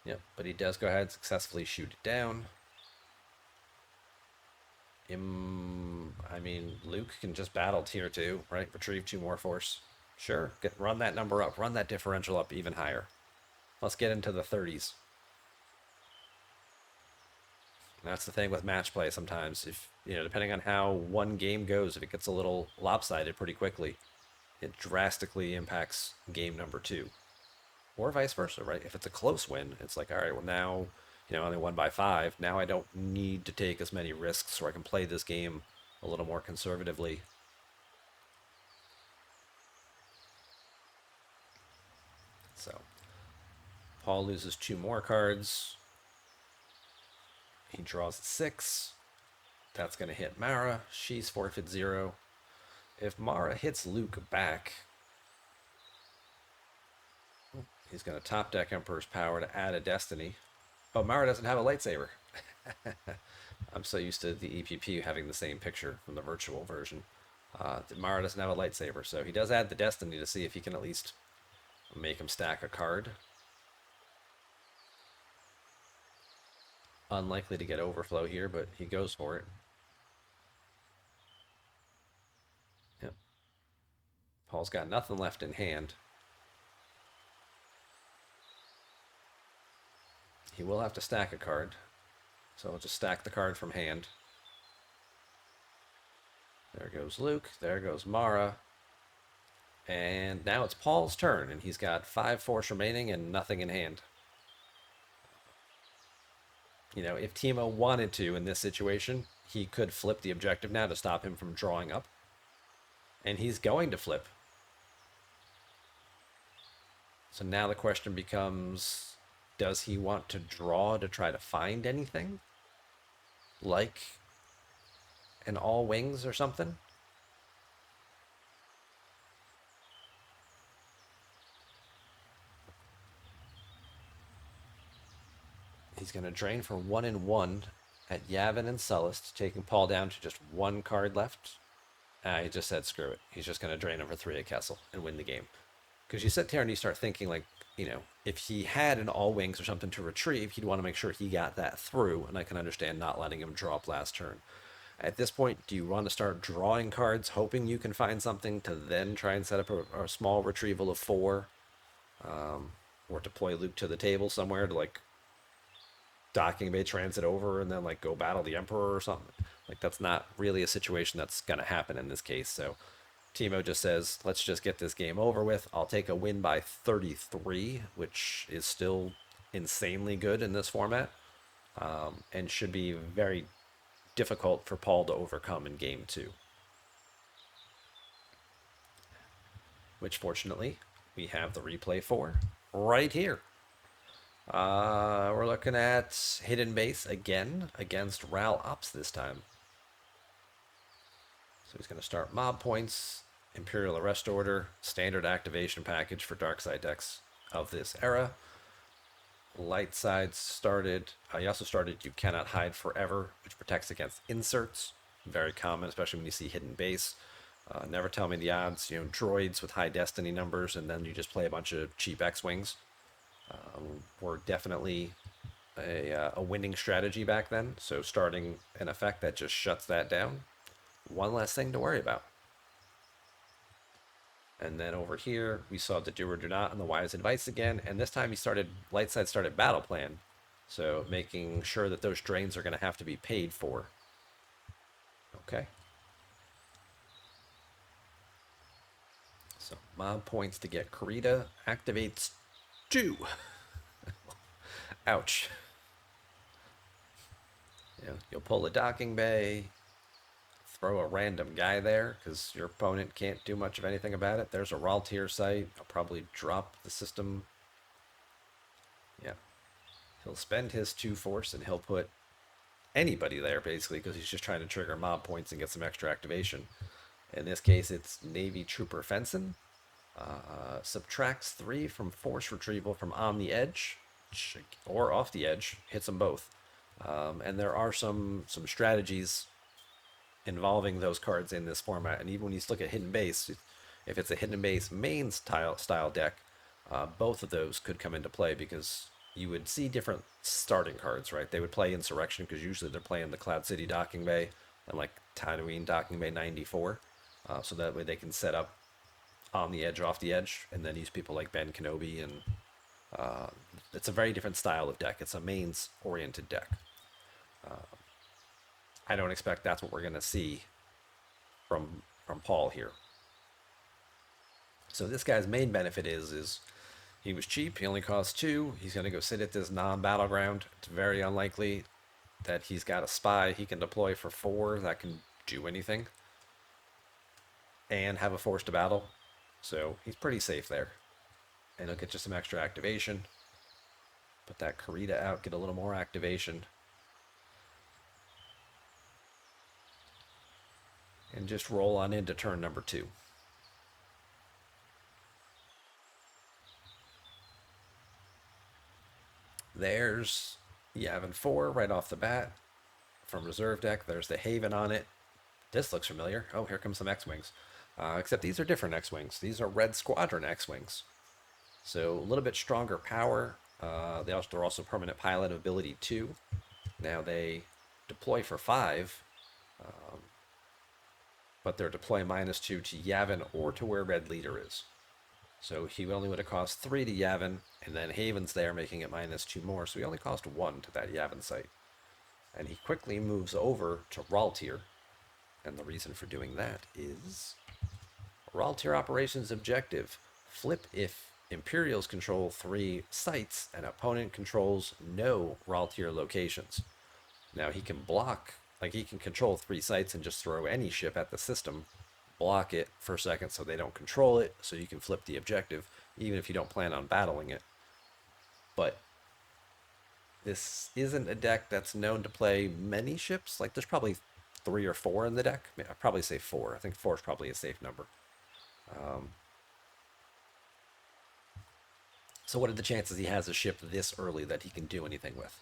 Yep, but he does go ahead and successfully shoot it down. Luke can just battle tier 2, right? Retrieve 2 more force. Sure, run that number up. Run that differential up even higher. Let's get into the 30s. That's the thing with match play sometimes. If, depending on how one game goes, if it gets a little lopsided pretty quickly, it drastically impacts game number two. Or vice versa, right? If it's a close win, it's like, all right, well, now, only won by 5. Now I don't need to take as many risks, or I can play this game a little more conservatively. So, Paul loses 2 more cards. He draws 6. That's going to hit Mara. She's forfeit 0. If Mara hits Luke back, he's going to top deck Emperor's Power to add a Destiny. Oh, Mara doesn't have a lightsaber. I'm so used to the EPP having the same picture from the virtual version. Mara doesn't have a lightsaber, so he does add the Destiny to see if he can at least make him stack a card. Unlikely to get overflow here, but he goes for it. Yep. Paul's got nothing left in hand. He will have to stack a card. So I'll just stack the card from hand. There goes Luke. There goes Mara. And now it's Paul's turn, and he's got 5 force remaining and nothing in hand. If Timo wanted to in this situation, he could flip the objective now to stop him from drawing up. And he's going to flip. So now the question becomes, does he want to draw to try to find anything? Like an all wings or something? He's going to drain for 1 and 1 at Yavin and Sullust, taking Paul down to just 1 card left. He just said screw it. He's just going to drain him for 3 at Kessel and win the game. Because you sit there and you start thinking, like, if he had an all wings or something to retrieve, he'd want to make sure he got that through, and I can understand not letting him draw up last turn. At this point, do you want to start drawing cards, hoping you can find something to then try and set up a small retrieval of 4? Or deploy Luke to the table somewhere to, like, docking bay transit over and then, like, go battle the Emperor or something? Like, that's not really a situation that's going to happen in this case. So Timo just says, let's just get this game over with. I'll take a win by 33, which is still insanely good in this format, and should be very difficult for Paul to overcome in game 2. Which, fortunately, we have the replay for right here. We're looking at Hidden Base again against Ralltir Ops this time. So he's going to start mob points, Imperial Arrest Order, standard activation package for dark side decks of this era. Light side started. He also started You Cannot Hide Forever, which protects against inserts. Very common, especially when you see Hidden Base. Never Tell Me the Odds. Droids with high destiny numbers, and then you just play a bunch of cheap X-Wings. Were definitely a winning strategy back then. So starting an effect that just shuts that down, one less thing to worry about. And then over here, we saw the Do or Do Not and the Wise Advice again. And this time Lightside started Battle Plan. So making sure that those drains are going to have to be paid for. Okay. So mob points to get Karita activates 2. Ouch. You'll pull a docking bay, throw a random guy there because your opponent can't do much of anything about it. There's a Ralltir site. I'll probably drop the system. Yeah. He'll spend his 2 force and he'll put anybody there basically because he's just trying to trigger mob points and get some extra activation. In this case, it's Navy Trooper Fenson. Subtracts 3 from force retrieval from on the edge or off the edge. Hits them both. And there are some strategies involving those cards in this format. And even when you look at Hidden Base, if it's a Hidden Base main style deck, both of those could come into play because you would see different starting cards, right? They would play Insurrection because usually they're playing the Cloud City Docking Bay and like Tatooine Docking Bay 94. So that way they can set up on the edge, off the edge, and then use people like Ben Kenobi. And it's a very different style of deck. It's a mains-oriented deck. I don't expect that's what we're going to see from Paul here. So this guy's main benefit is he was cheap. He only costs 2. He's going to go sit at this non-battleground. It's very unlikely that he's got a spy he can deploy for 4 that can do anything and have a force to battle. So he's pretty safe there. And he'll get you some extra activation. Put that Karita out, get a little more activation. And just roll on into turn number 2. There's Yavin 4 right off the bat from reserve deck. There's the Haven on it. This looks familiar. Oh, here comes some X-Wings. Except these are different X-Wings. These are Red Squadron X-Wings. So a little bit stronger power. They're also permanent pilot ability 2. Now they deploy for 5. But they're deploy -2 to Yavin or to where Red Leader is. So he only would have cost 3 to Yavin, and then Haven's there, making it -2 more. So he only cost 1 to that Yavin site. And he quickly moves over to Ralltir. And the reason for doing that is Ralltir Operations objective. Flip if Imperials control 3 sites and opponent controls no Ralltir locations. Now he can block, like he can control 3 sites and just throw any ship at the system, block it for a second so they don't control it, so you can flip the objective, even if you don't plan on battling it. But this isn't a deck that's known to play many ships. Like there's probably 3 or 4 in the deck. I mean, I'd probably say 4. I think 4 is probably a safe number. So what are the chances he has a ship this early that he can do anything with?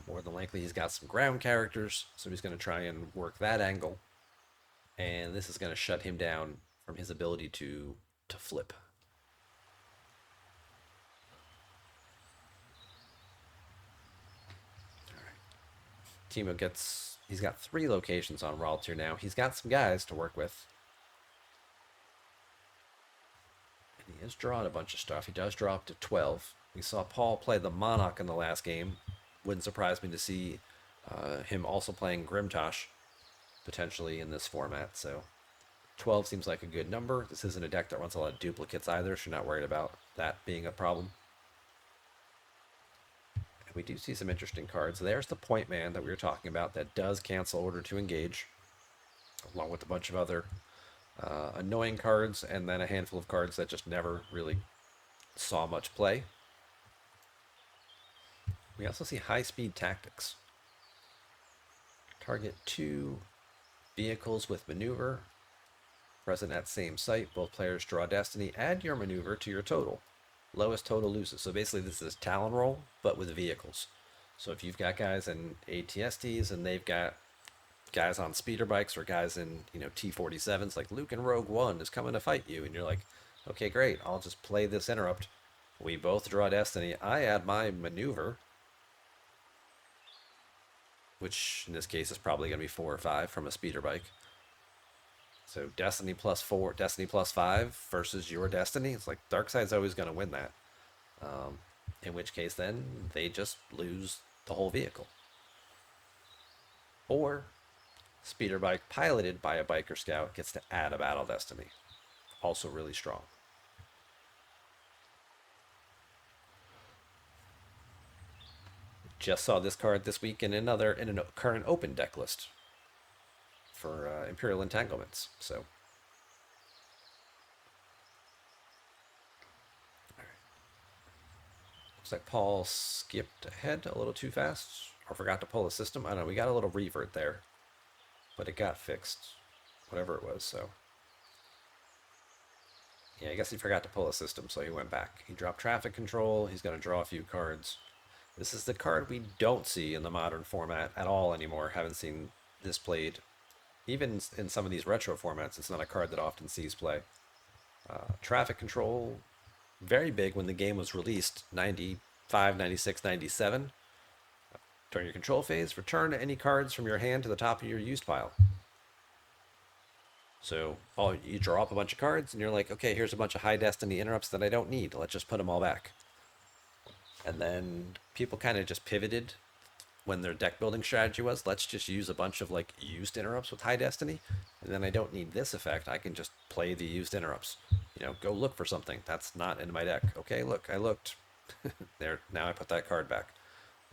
More than likely he's got some ground characters, so he's going to try and work that angle. And this is going to shut him down from his ability to flip. All right. Timo he's got 3 locations on Ralltir now. He's got some guys to work with. And he has drawn a bunch of stuff. He does draw up to 12. We saw Paul play the Monarch in the last game. Wouldn't surprise me to see him also playing Grimtosh potentially in this format. So 12 seems like a good number. This isn't a deck that runs a lot of duplicates either, so you're not worried about that being a problem. And we do see some interesting cards. There's the Point Man that we were talking about that does cancel Order to Engage, along with a bunch of other annoying cards, and then a handful of cards that just never really saw much play. We also see High-Speed Tactics. Target 2 vehicles with maneuver. Present at same site. Both players draw destiny. Add your maneuver to your total. Lowest total loses. So basically this is Talon Roll, but with vehicles. So if you've got guys in ATSTs and they've got guys on speeder bikes or guys in, T-47s, like Luke and Rogue One is coming to fight you, and you're like, okay, great, I'll just play this interrupt. We both draw destiny. I add my maneuver, which in this case is probably going to be 4 or 5 from a speeder bike. So destiny +4, destiny +5 versus your destiny. It's like Darkside's always going to win that. In which case then they just lose the whole vehicle. Or speeder bike piloted by a biker scout gets to add a battle destiny. Also really strong. Just saw this card this week in a current open deck list for Imperial Entanglements. So, all right. Looks like Paul skipped ahead a little too fast, or forgot to pull a system. I don't know. We got a little revert there, but it got fixed, whatever it was. So, yeah, I guess he forgot to pull a system, so he went back. He dropped traffic control. He's going to draw a few cards. This is the card we don't see in the modern format at all anymore. Haven't seen this played. Even in some of these retro formats, it's not a card that often sees play. Traffic control, very big when the game was released, 95, 96, 97. During your control phase, return any cards from your hand to the top of your used pile. So you draw up a bunch of cards, and you're like, okay, here's a bunch of high destiny interrupts that I don't need. Let's just put them all back. And then people kind of just pivoted when their deck building strategy was, let's just use a bunch of like used interrupts with high destiny, and then I don't need this effect. I can just play the used interrupts. You know, go look for something that's not in my deck. Okay, look, I looked. There, now I put that card back.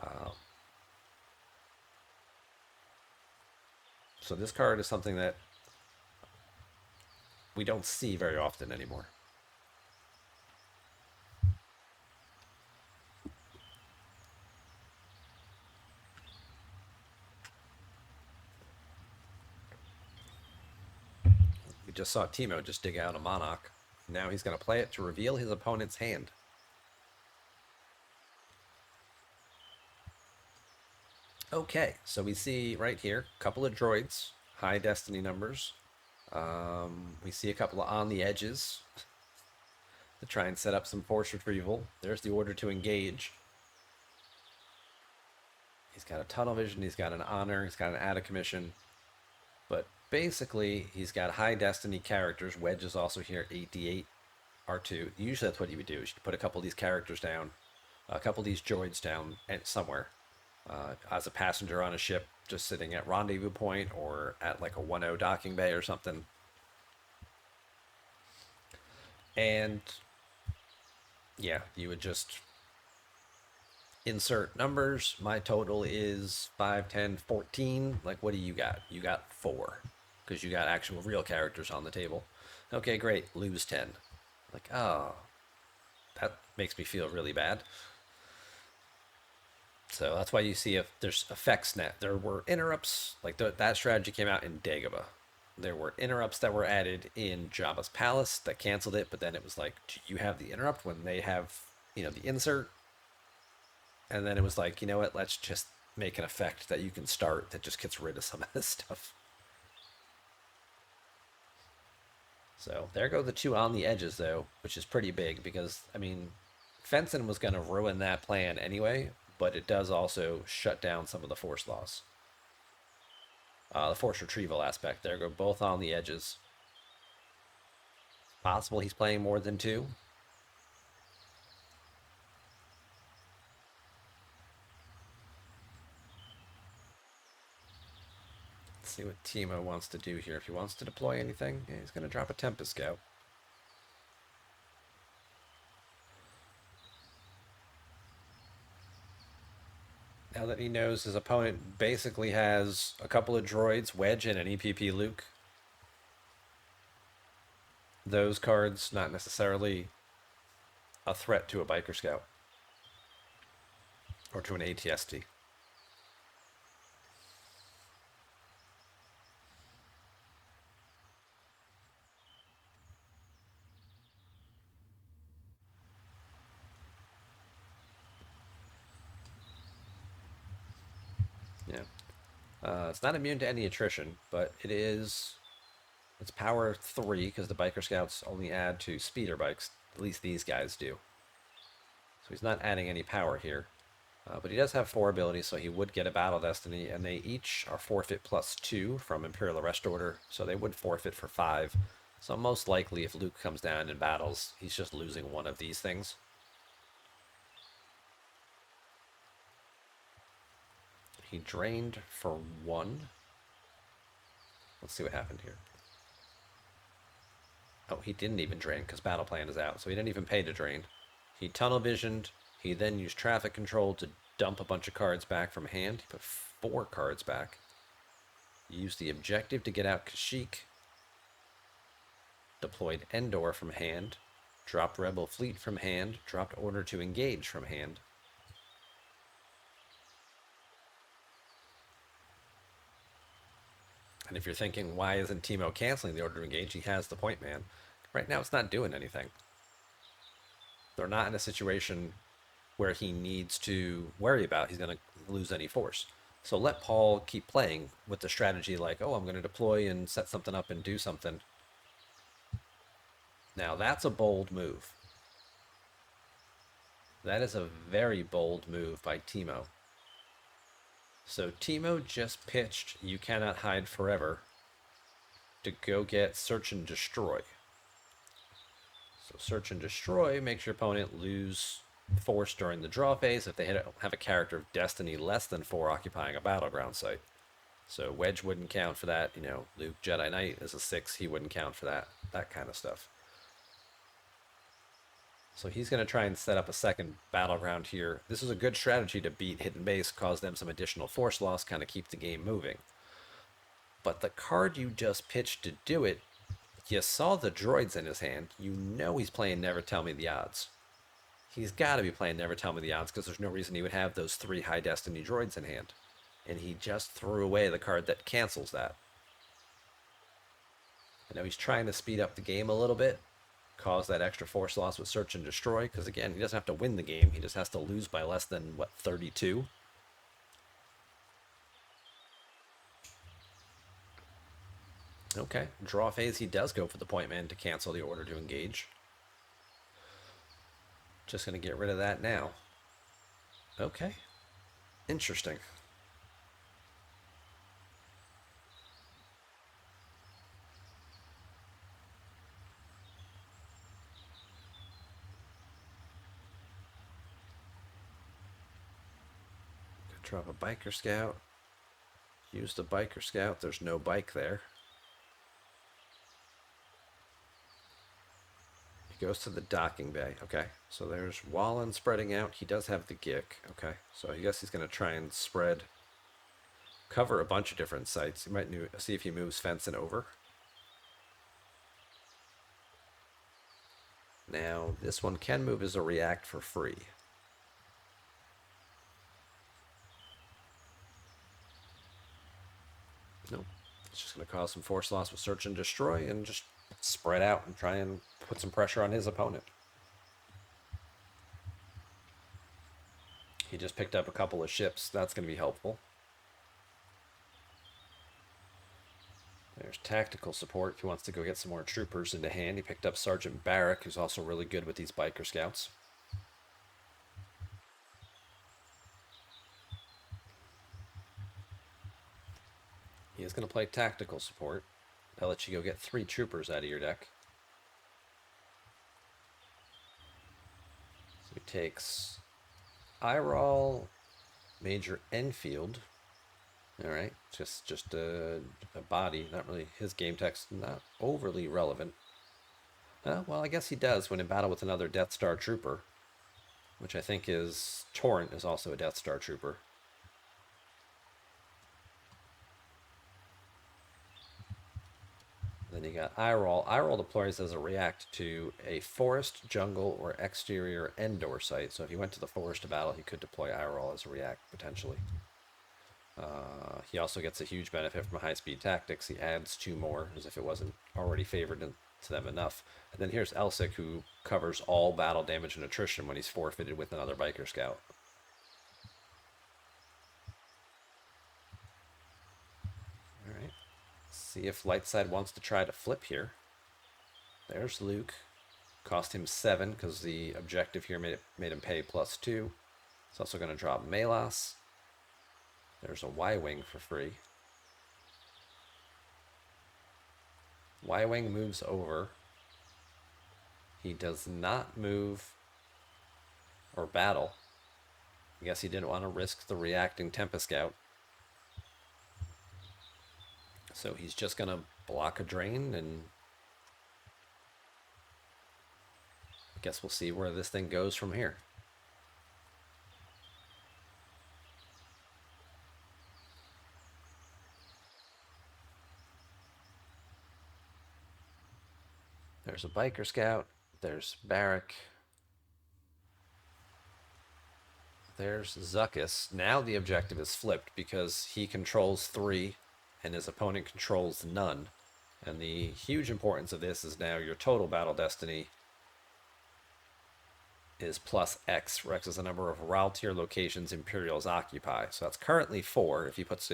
Um, so this card is something that we don't see very often anymore. We just saw Timo just dig out a Monarch. Now he's going to play it to reveal his opponent's hand. Okay, so we see right here a couple of droids, high destiny numbers. We see a couple of on the edges to try and set up some force retrieval. There's the order to engage. He's got a tunnel vision, he's got an honor, he's got an out of commission. But basically, he's got high destiny characters. Wedge is also here, 8d8, R2. Usually that's what you would do. You should put a couple of these characters down, a couple of these droids down somewhere. As a passenger on a ship, just sitting at rendezvous point or at like a 1-0 docking bay or something. And yeah, you would just insert numbers. My total is 5, 10, 14. Like, what do you got? You got 4 because you got actual real characters on the table. Okay, great. Lose 10. Like, oh, that makes me feel really bad. So that's why you see if there's effects net. There were interrupts, like that strategy came out in Dagobah. There were interrupts that were added in Jabba's palace that canceled it, but then it was like, do you have the interrupt when they have, you know, the insert? And then it was like, you know what, let's just make an effect that you can start that just gets rid of some of this stuff. So there go the 2 on the edges, though, which is pretty big because, I mean, Fenton was going to ruin that plan anyway, but it does also shut down some of the force loss. The force retrieval aspect. There go both on the edges. Possible he's playing more than 2. Let's see what Timo wants to do here. If he wants to deploy anything, yeah, he's going to drop a Tempest Scout. Now that he knows his opponent basically has a couple of droids, Wedge and an EPP Luke. Those cards not necessarily a threat to a Biker Scout or to an ATST. Yeah. It's not immune to any attrition, but it's power 3 because the Biker Scouts only add to speeder bikes. At least these guys do. So he's not adding any power here. But he does have 4 abilities, so he would get a Battle Destiny, and they each are forfeit +2 from Imperial Arrest Order, so they would forfeit for 5. So most likely, if Luke comes down in battles, he's just losing one of these things. He drained for 1. Let's see what happened here. Oh, he didn't even drain because Battle Plan is out, so he didn't even pay to drain. He tunnel visioned. He then used traffic control to dump a bunch of cards back from hand. He put 4 cards back. He used the objective to get out Kashyyyk. Deployed Endor from hand. Dropped Rebel Fleet from hand. Dropped Order to Engage from hand. And if you're thinking, why isn't Timo canceling the Order to Engage? He has the Point Man. Right now, it's not doing anything. They're not in a situation where he needs to worry about he's going to lose any force. So let Paul keep playing with the strategy like, oh, I'm going to deploy and set something up and do something. Now, that's a bold move. That is a very bold move by Timo. So Timo just pitched You Cannot Hide Forever to go get Search and Destroy. So Search and Destroy makes your opponent lose force during the draw phase if they have a character of destiny less than 4 occupying a battleground site. So Wedge wouldn't count for that. You know, Luke Jedi Knight is a 6. He wouldn't count for that. That kind of stuff. So he's going to try and set up a second battleground here. This is a good strategy to beat hidden base, cause them some additional force loss, kind of keep the game moving. But the card you just pitched to do it, you saw the droids in his hand. You know he's playing Never Tell Me the Odds. He's got to be playing Never Tell Me the Odds because there's no reason he would have those 3 high destiny droids in hand. And he just threw away the card that cancels that. I know he's trying to speed up the game a little bit, cause that extra force loss with Search and Destroy, because again, he doesn't have to win the game, he just has to lose by less than, what, 32? Okay, draw phase, he does go for the point man to cancel the order to engage. Just going to get rid of that now. Okay, interesting. Drop a biker scout. Use the biker scout. There's no bike there. He goes to the docking bay. Okay, so there's Wallen spreading out. He does have the Gick. Okay, so I guess he's going to try and cover a bunch of different sites. He might see if he moves fence and over. Now, this one can move as a react for free. Nope. It's just going to cause some force loss with Search and Destroy and just spread out and try and put some pressure on his opponent. He just picked up a couple of ships. That's going to be helpful. There's tactical support if he wants to go get some more troopers into hand. He picked up Sergeant Barrack, who's also really good with these biker scouts. He is going to play tactical support. That'll let you go get 3 troopers out of your deck. So he takes Iroll, Major Enfield. All right, just a body, not really his game text, not overly relevant. Well, I guess he does when in battle with another Death Star trooper, which I think is Torrent is also a Death Star trooper. Then you got Iroll. Iroll deploys as a react to a forest, jungle, or exterior Endor site. So if he went to the forest to battle, he could deploy Iroll as a react, potentially. He also gets a huge benefit from high-speed tactics. He adds 2 more, as if it wasn't already favored to them enough. And then here's Elsic, who covers all battle damage and attrition when he's forfeited with another biker scout. Alright. See if Lightside wants to try to flip here. There's Luke. Cost him 7, because the objective here made him pay +2. He's also going to drop Melas. There's a Y-Wing for free. Y-Wing moves over. He does not move or battle. I guess he didn't want to risk the reacting Tempest Scout. So he's just going to block a drain, and I guess we'll see where this thing goes from here. There's a biker scout. There's Barrack. There's Zuckuss. Now the objective is flipped because he controls 3 and his opponent controls none. And the huge importance of this is now your total battle destiny is +X. X is the number of Ralltir locations Imperials occupy. So that's currently 4. If he puts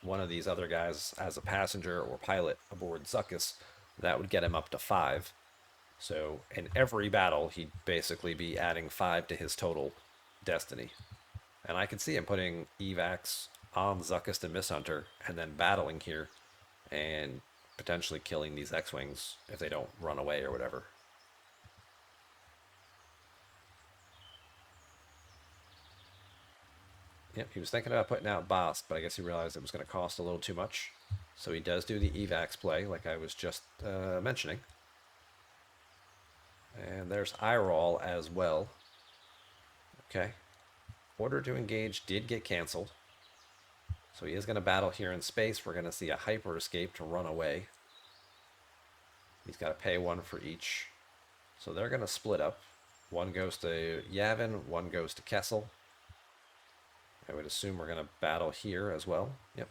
one of these other guys as a passenger or pilot aboard Zuckuss, that would get him up to 5. So in every battle, he'd basically be adding 5 to his total destiny. And I could see him putting evacs on Zuckuss and Misshunter and then battling here and potentially killing these X-Wings if they don't run away or whatever. Yep, he was thinking about putting out Bosk, but I guess he realized it was going to cost a little too much. So he does do the evacs play, like I was just mentioning. And there's Iroll as well. Okay. Order to engage did get canceled. So he is going to battle here in space. We're going to see a hyper escape to run away. He's got to pay one for each. So they're going to split up. One goes to Yavin, one goes to Kessel. I would assume we're going to battle here as well. Yep.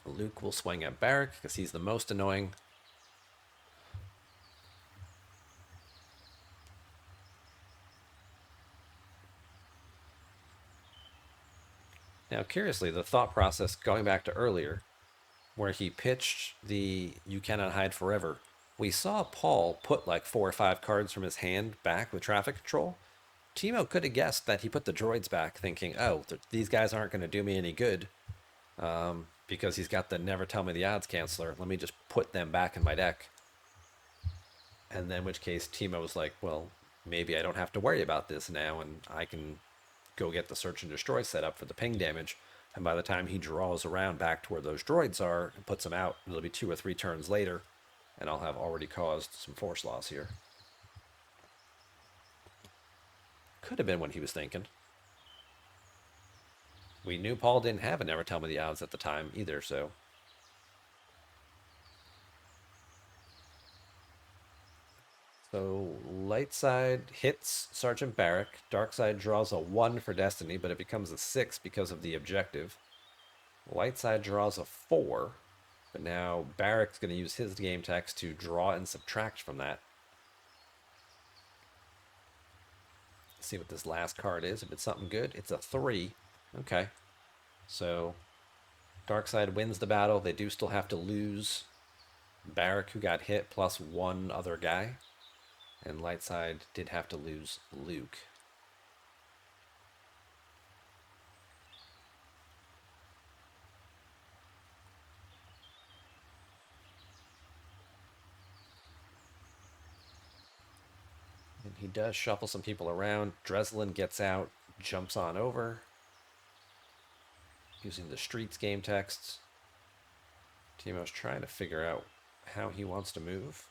Luke will swing at Barrack because he's the most annoying. Now, curiously, the thought process going back to earlier, where he pitched the "You Cannot Hide Forever," we saw Paul put like 4 or 5 cards from his hand back with traffic control. Timo could have guessed that he put the droids back, thinking, "Oh, these guys aren't going to do me any good because he's got the Never Tell Me the Odds canceller. Let me just put them back in my deck." And then, in which case, Timo was like, "Well, maybe I don't have to worry about this now, and I can go get the search and destroy set up for the ping damage." And by the time he draws around back to where those droids are and puts them out, it'll be 2 or 3 turns later, and I'll have already caused some force loss here. Could have been what he was thinking. We knew Paul didn't have a Never Tell Me the Odds at the time either, so. So light side hits Sergeant Barrack. Dark side draws a 1 for Destiny, but it becomes a 6 because of the objective. Light side draws a 4, but now Barrack's going to use his game text to draw and subtract from that. Let's see what this last card is. If it's something good, it's a 3. Okay. So Dark side wins the battle. They do still have to lose Barrack, who got hit, plus 1 other guy. And light side did have to lose Luke. And he does shuffle some people around. Dreslin gets out, jumps on over, using the streets game texts. Timo's trying to figure out how he wants to move.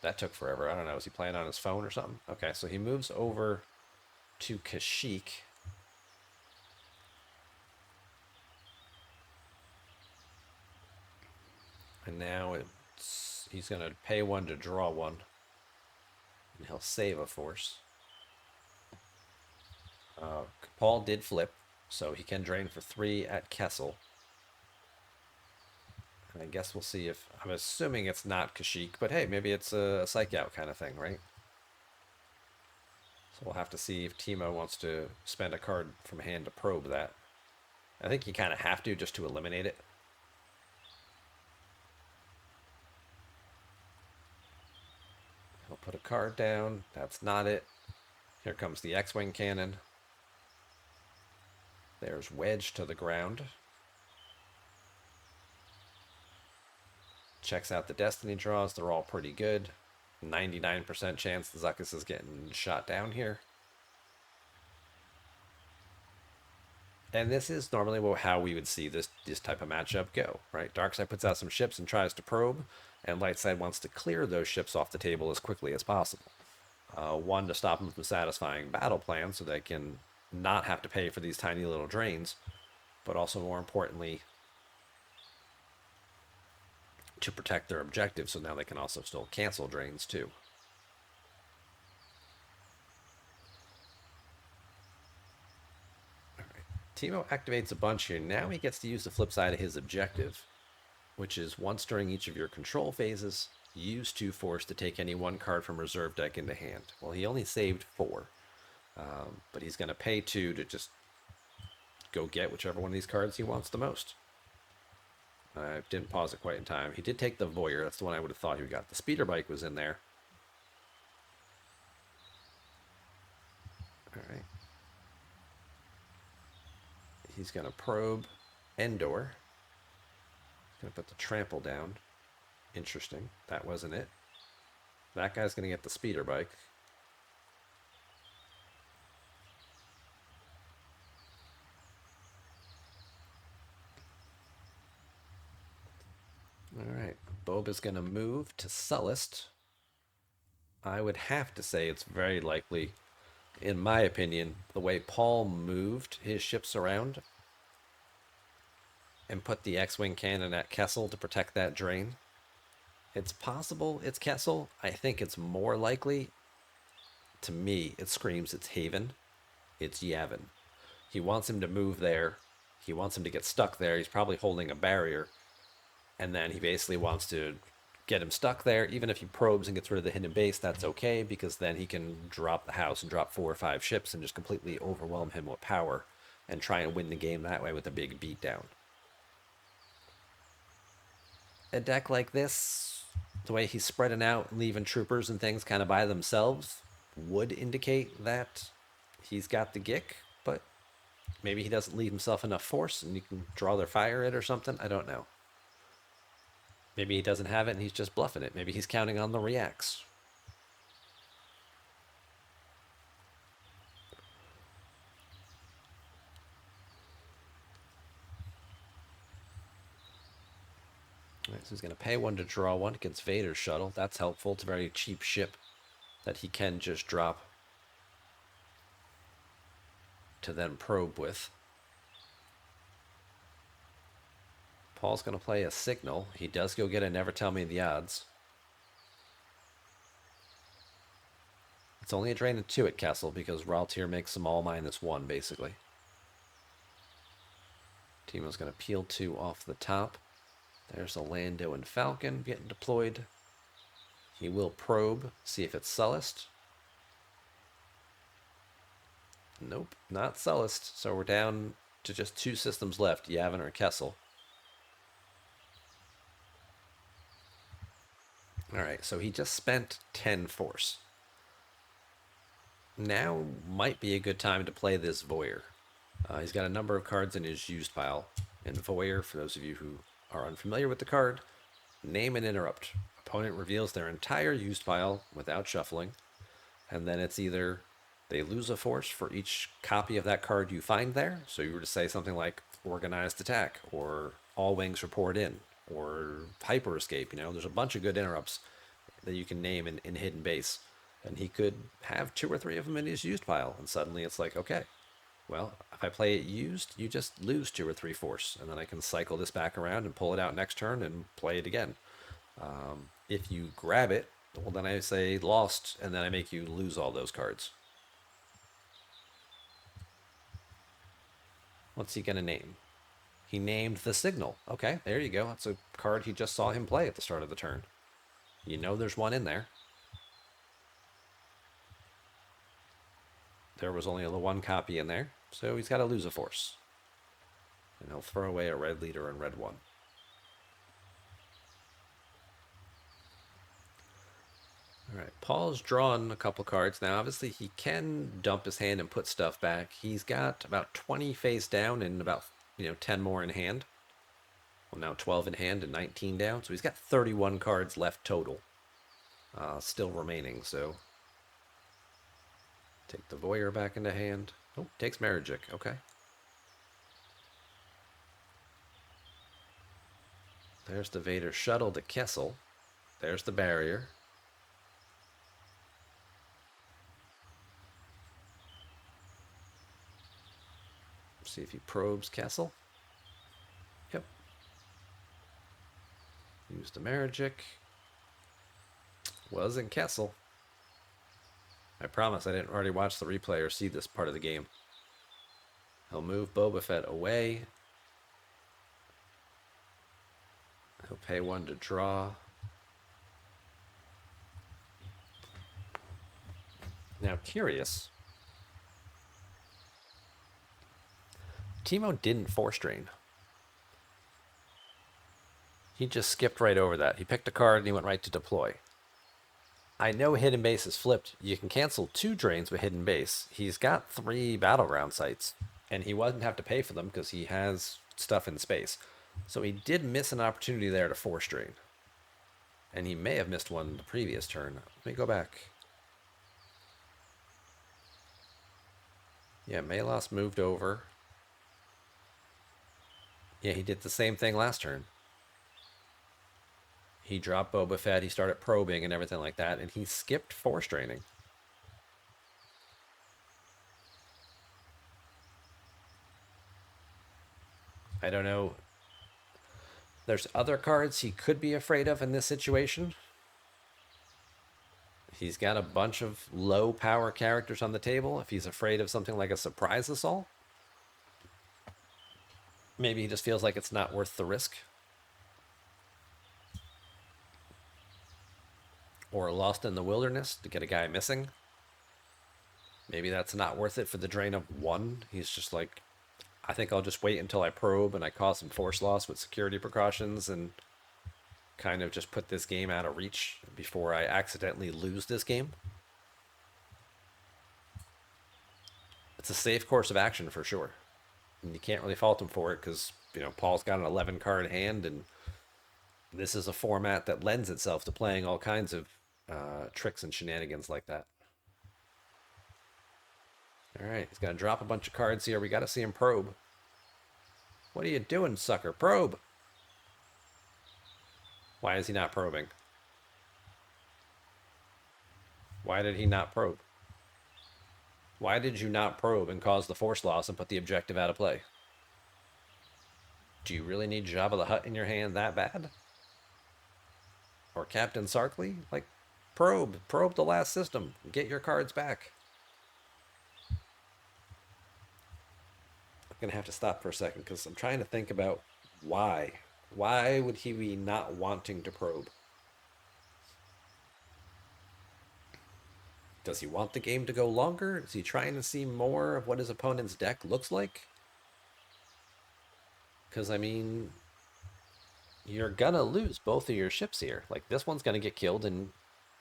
That took forever. I don't know. Is he playing on his phone or something? Okay, so he moves over to Kashyyyk. And now he's going to pay 1 to draw 1. And he'll save a force. Paul did flip, so he can drain for 3 at Kessel. And I guess we'll see if... I'm assuming it's not Kashyyyk, but hey, maybe it's a psych out kind of thing, right? So we'll have to see if Timo wants to spend a card from hand to probe that. I think you kind of have to just to eliminate it. He'll put a card down. That's not it. Here comes the X-Wing cannon. There's Wedge to the ground. Checks out the Destiny draws. They're all pretty good. 99% chance the Zuckuss is getting shot down here. And this is normally how we would see this type of matchup go, right? Darkside puts out some ships and tries to probe, and Lightside wants to clear those ships off the table as quickly as possible. 1, to stop them from satisfying battle plans so they can not have to pay for these tiny little drains, but also more importantly, to protect their objectives so now they can also still cancel drains too. Timo activates a bunch here. Now he gets to use the flip side of his objective, which is once during each of your control phases, use 2 force to take any 1 card from reserve deck into hand. Well, he only saved 4, but he's going to pay 2 to just go get whichever one of these cards he wants the most. I didn't pause it quite in time. He did take the Voyeur. That's the one I would have thought he would got. The speeder bike was in there. All right. He's going to probe Endor. He's going to put the trample down. Interesting. That wasn't it. That guy's going to get the speeder bike. Probe is going to move to Sullust. I would have to say it's very likely, in my opinion, the way Paul moved his ships around and put the X-Wing cannon at Kessel to protect that drain. It's possible it's Kessel. I think it's more likely, to me, it screams it's Haven. It's Yavin. He wants him to move there. He wants him to get stuck there. He's probably holding a barrier. And then he basically wants to get him stuck there. Even if he probes and gets rid of the hidden base, that's okay, because then he can drop the house and drop 4 or 5 ships and just completely overwhelm him with power and try and win the game that way with a big beatdown. A deck like this, the way he's spreading out, leaving troopers and things kind of by themselves, would indicate that he's got the Gick, but maybe he doesn't leave himself enough force and you can draw their fire it or something. I don't know. Maybe he doesn't have it and he's just bluffing it. Maybe he's counting on the reacts. All right, so he's going to pay 1 to draw 1 against Vader's shuttle. That's helpful. It's a very cheap ship that he can just drop to then probe with. Paul's going to play a signal. He does go get a Never Tell Me the Odds. It's only a drain of 2 at Kessel because Ralltir makes them all -1, basically. Timo's going to peel 2 off the top. There's a Lando and Falcon getting deployed. He will probe, see if it's Sullust. Nope, not Sullust. So we're down to just 2 systems left, Yavin or Kessel. Alright, so he just spent 10 force. Now might be a good time to play this Voyeur. He's got a number of cards in his used pile. And Voyeur, for those of you who are unfamiliar with the card, name and interrupt. Opponent reveals their entire used pile without shuffling. And then it's either they lose a force for each copy of that card you find there. So you were to say something like Organized Attack, or All Wings Report In, or Hyper Escape. You know, there's a bunch of good interrupts that you can name in hidden base. And he could have 2 or 3 of them in his used pile. And suddenly it's like, okay, well, if I play it used, you just lose 2 or 3 force. And then I can cycle this back around and pull it out next turn and play it again. If you grab it, well, then I say lost, and then I make you lose all those cards. What's he going to name? He named the Signal. Okay, there you go. That's a card he just saw him play at the start of the turn. You know there's one in there. There was only the 1 copy in there, so he's got to lose a force. And he'll throw away a red leader and red 1. Alright, Paul's drawn a couple cards. Now, obviously, he can dump his hand and put stuff back. He's got about 20 face down and about 10 more in hand. Well, now 12 in hand and 19 down. So he's got 31 cards left total. Still remaining, so... Take the Voyeur back into hand. Oh, takes Marigic. Okay. There's the Vader shuttle to Kessel. There's the barrier. See if he probes Kessel. Yep. Use the Marigic. Was in Kessel. I promise I didn't already watch the replay or see this part of the game. He'll move Boba Fett away. He'll pay 1 to draw. Now, curious. Timo didn't force drain. He just skipped right over that. He picked a card and he went right to deploy. I know hidden base is flipped. You can cancel 2 drains with hidden base. He's got 3 battleground sites, and he wouldn't have to pay for them because he has stuff in space. So he did miss an opportunity there to force drain. And he may have missed one the previous turn. Let me go back. Yeah, Malos moved over. Yeah, he did the same thing last turn. He dropped Boba Fett, he started probing and everything like that, and he skipped force training. I don't know. There's other cards he could be afraid of in this situation. He's got a bunch of low power characters on the table. If he's afraid of something like a surprise assault, maybe he just feels like it's not worth the risk. Or Lost in the Wilderness to get a guy missing. Maybe that's not worth it for the drain of one. He's just like, I think I'll just wait until I probe and I cause some force loss with security precautions and kind of just put this game out of reach before I accidentally lose this game. It's a safe course of action for sure. And you can't really fault him for it because, Paul's got an 11 card hand, and this is a format that lends itself to playing all kinds of tricks and shenanigans like that. All right, he's going to drop a bunch of cards here. We got to see him probe. What are you doing, sucker? Probe! Why is he not probing? Why did he not probe? Why did you not probe and cause the force loss and put the objective out of play? Do you really need Jabba the Hutt in your hand that bad? Or Captain Sarkley? Like, probe the last system. Get your cards back. I'm going to have to stop for a second because I'm trying to think about why. Why would he be not wanting to probe? Does he want the game to go longer? Is he trying to see more of what his opponent's deck looks like? Because, I mean, you're going to lose both of your ships here. Like, this one's going to get killed, and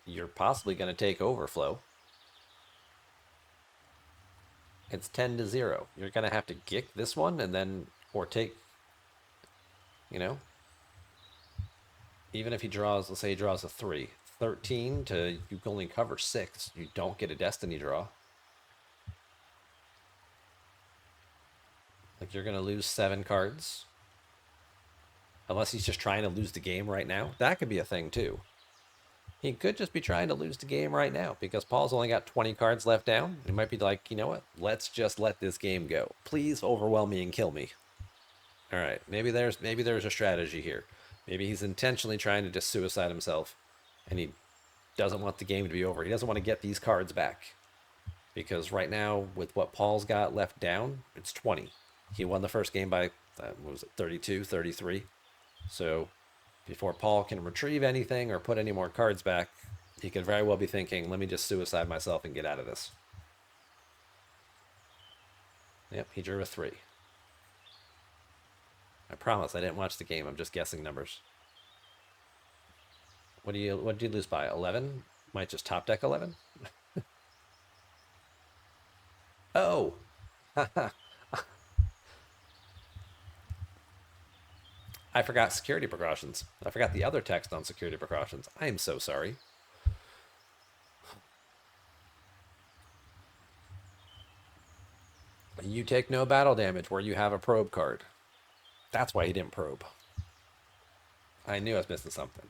you're possibly going to take overflow. It's 10-0. You're going to have to gick this one and then, or take, even if he draws, let's say he draws a 3. 13 to, you can only cover 6. You don't get a destiny draw. Like, you're going to lose 7 cards. Unless he's just trying to lose the game right now. That could be a thing, too. He could just be trying to lose the game right now because Paul's only got 20 cards left down. He might be like, you know what? Let's just let this game go. Please overwhelm me and kill me. All right, maybe there's a strategy here. Maybe he's intentionally trying to just suicide himself, and he doesn't want the game to be over. He doesn't want to get these cards back because right now, with what Paul's got left down, it's 20. He won the first game by, what was it, 32, 33. So before Paul can retrieve anything or put any more cards back, he could very well be thinking, let me just suicide myself and get out of this. Yep, he drew a 3. I promise I didn't watch the game. I'm just guessing numbers. What did you lose by? 11? Might just top deck 11? Oh! I forgot security precautions. I forgot the other text on security precautions. I am so sorry. You take no battle damage where you have a probe card. That's why he didn't probe. I knew I was missing something.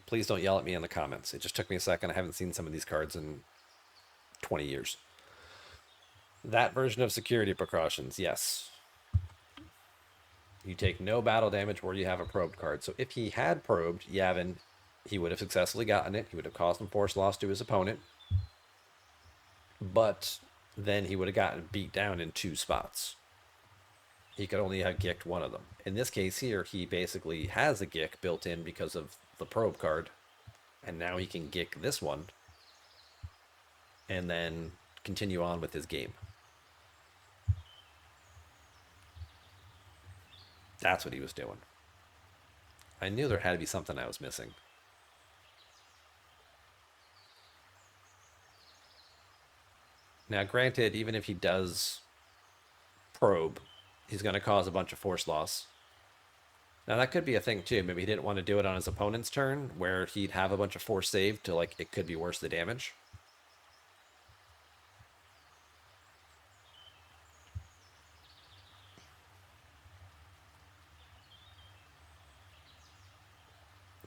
Please don't yell at me in the comments. It just took me a second. I haven't seen some of these cards in 20 years. That version of security precautions, yes. You take no battle damage where you have a probed card. So if he had probed Yavin, he would have successfully gotten it. He would have caused some force loss to his opponent. But then he would have gotten beat down in 2 spots. He could only have gicked one of them. In this case here, he basically has a gick built in because of the probe card. And now he can gick this one. And then continue on with his game. That's what he was doing. I knew there had to be something I was missing. Now, granted, even if he does probe, he's going to cause a bunch of force loss. Now, that could be a thing, too. Maybe he didn't want to do it on his opponent's turn, where he'd have a bunch of force saved to, like, it could be worse the damage.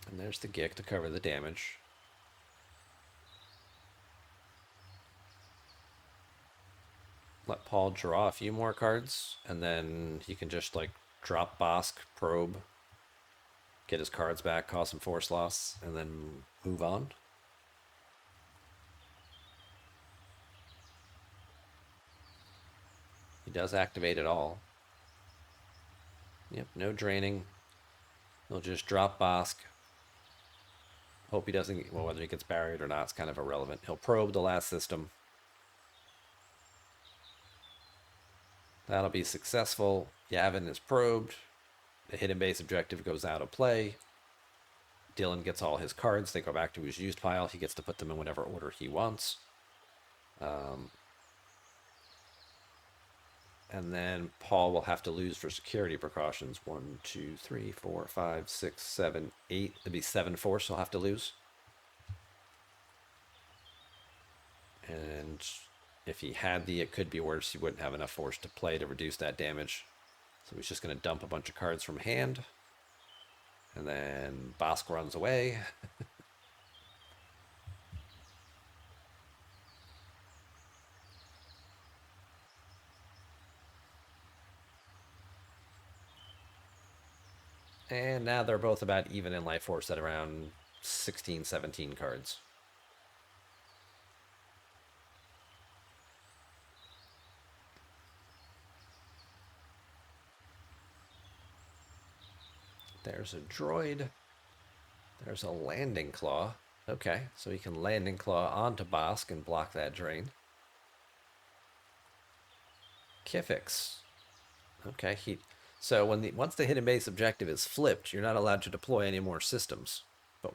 And there's the Gick to cover the damage. Let Paul draw a few more cards, and then he can just like drop Bosk, probe, get his cards back, cause some force loss, and then move on. He does activate it all. Yep, no draining. He'll just drop Bosk. Hope he doesn't, well, whether he gets buried or not is kind of irrelevant. He'll probe the last system. That'll be successful. Yavin is probed. The hidden base objective goes out of play. Dillen gets all his cards. They go back to his used pile. He gets to put them in whatever order he wants. And then Paul will have to lose for security precautions. 1, 2, 3, 4, 5, 6, 7, 8. It'd be 7 force he'll have to lose. And if he had it could be worse. He wouldn't have enough force to play to reduce that damage. So he's just going to dump a bunch of cards from hand. And then Bosk runs away. And now they're both about even in life force at around 16, 17 cards. There's a droid. There's a landing claw. Okay, so he can landing claw onto Bosk and block that drain. Kifix. Okay, so once the hidden base objective is flipped, you're not allowed to deploy any more systems. But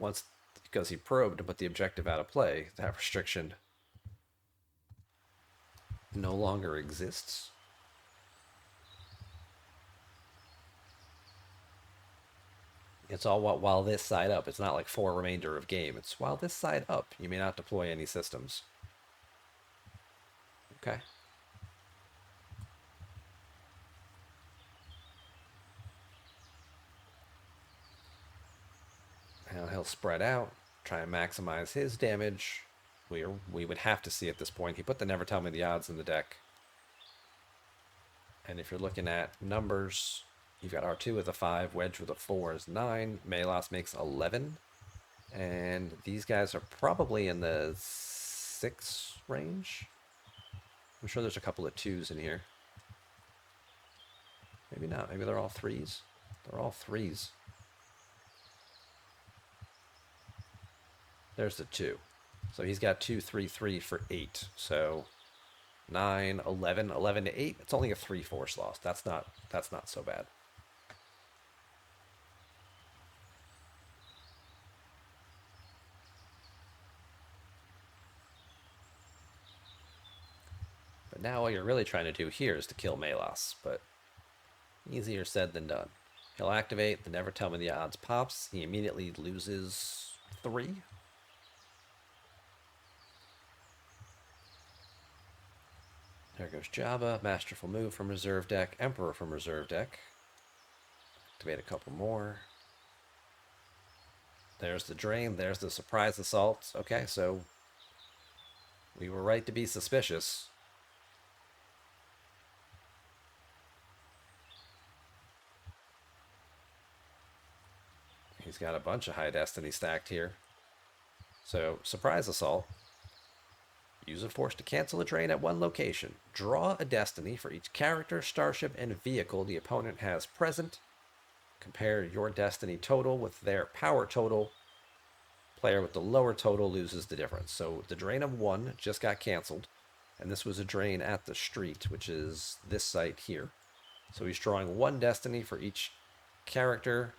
because he probed to put the objective out of play, that restriction no longer exists. It's all while this side up. It's not like for remainder of game. It's while this side up. You may not deploy any systems. Okay. Now he'll spread out, try and maximize his damage. We would have to see at this point. He put the Never Tell Me the Odds in the deck. And if you're looking at numbers, you've got R2 with a 5, Wedge with a 4 is 9, Melas makes 11. And these guys are probably in the 6 range. I'm sure there's a couple of 2s in here. Maybe not. Maybe they're all 3s. They're all 3s. There's the 2. So he's got 2, 3, 3 for 8. So 9, 11, 11 to 8. It's only a 3 force loss. That's not so bad. But now all you're really trying to do here is to kill Melas, but easier said than done. He'll activate, the Never Tell Me the Odds pops. He immediately loses 3. There goes Jabba, Masterful Move from reserve deck, Emperor from reserve deck. Activate a couple more. There's the drain, there's the surprise assault. Okay, so we were right to be suspicious. He's got a bunch of high destiny stacked here. So, surprise assault. Use a force to cancel a drain at one location. Draw a destiny for each character, starship, and vehicle the opponent has present. Compare your destiny total with their power total. Player with the lower total loses the difference. So the drain of 1 just got canceled. And this was a drain at the street, which is this site here. So he's drawing 1 destiny for each character,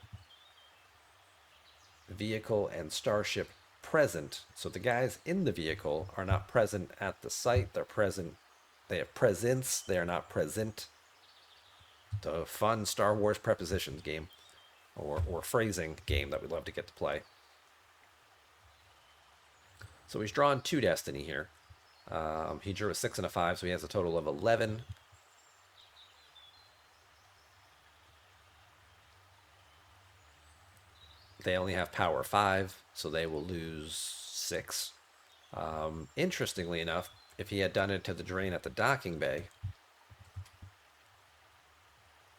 vehicle, and starship present. So the guys in the vehicle are not present at the site. They're present. They have presence. They are not present. The fun Star Wars prepositions game, or phrasing game that we love to get to play. So he's drawn 2 destiny here. He drew a 6 and a 5, so he has a total of 11. They only have power 5, so they will lose 6. Interestingly enough, if he had done it to the drain at the docking bay,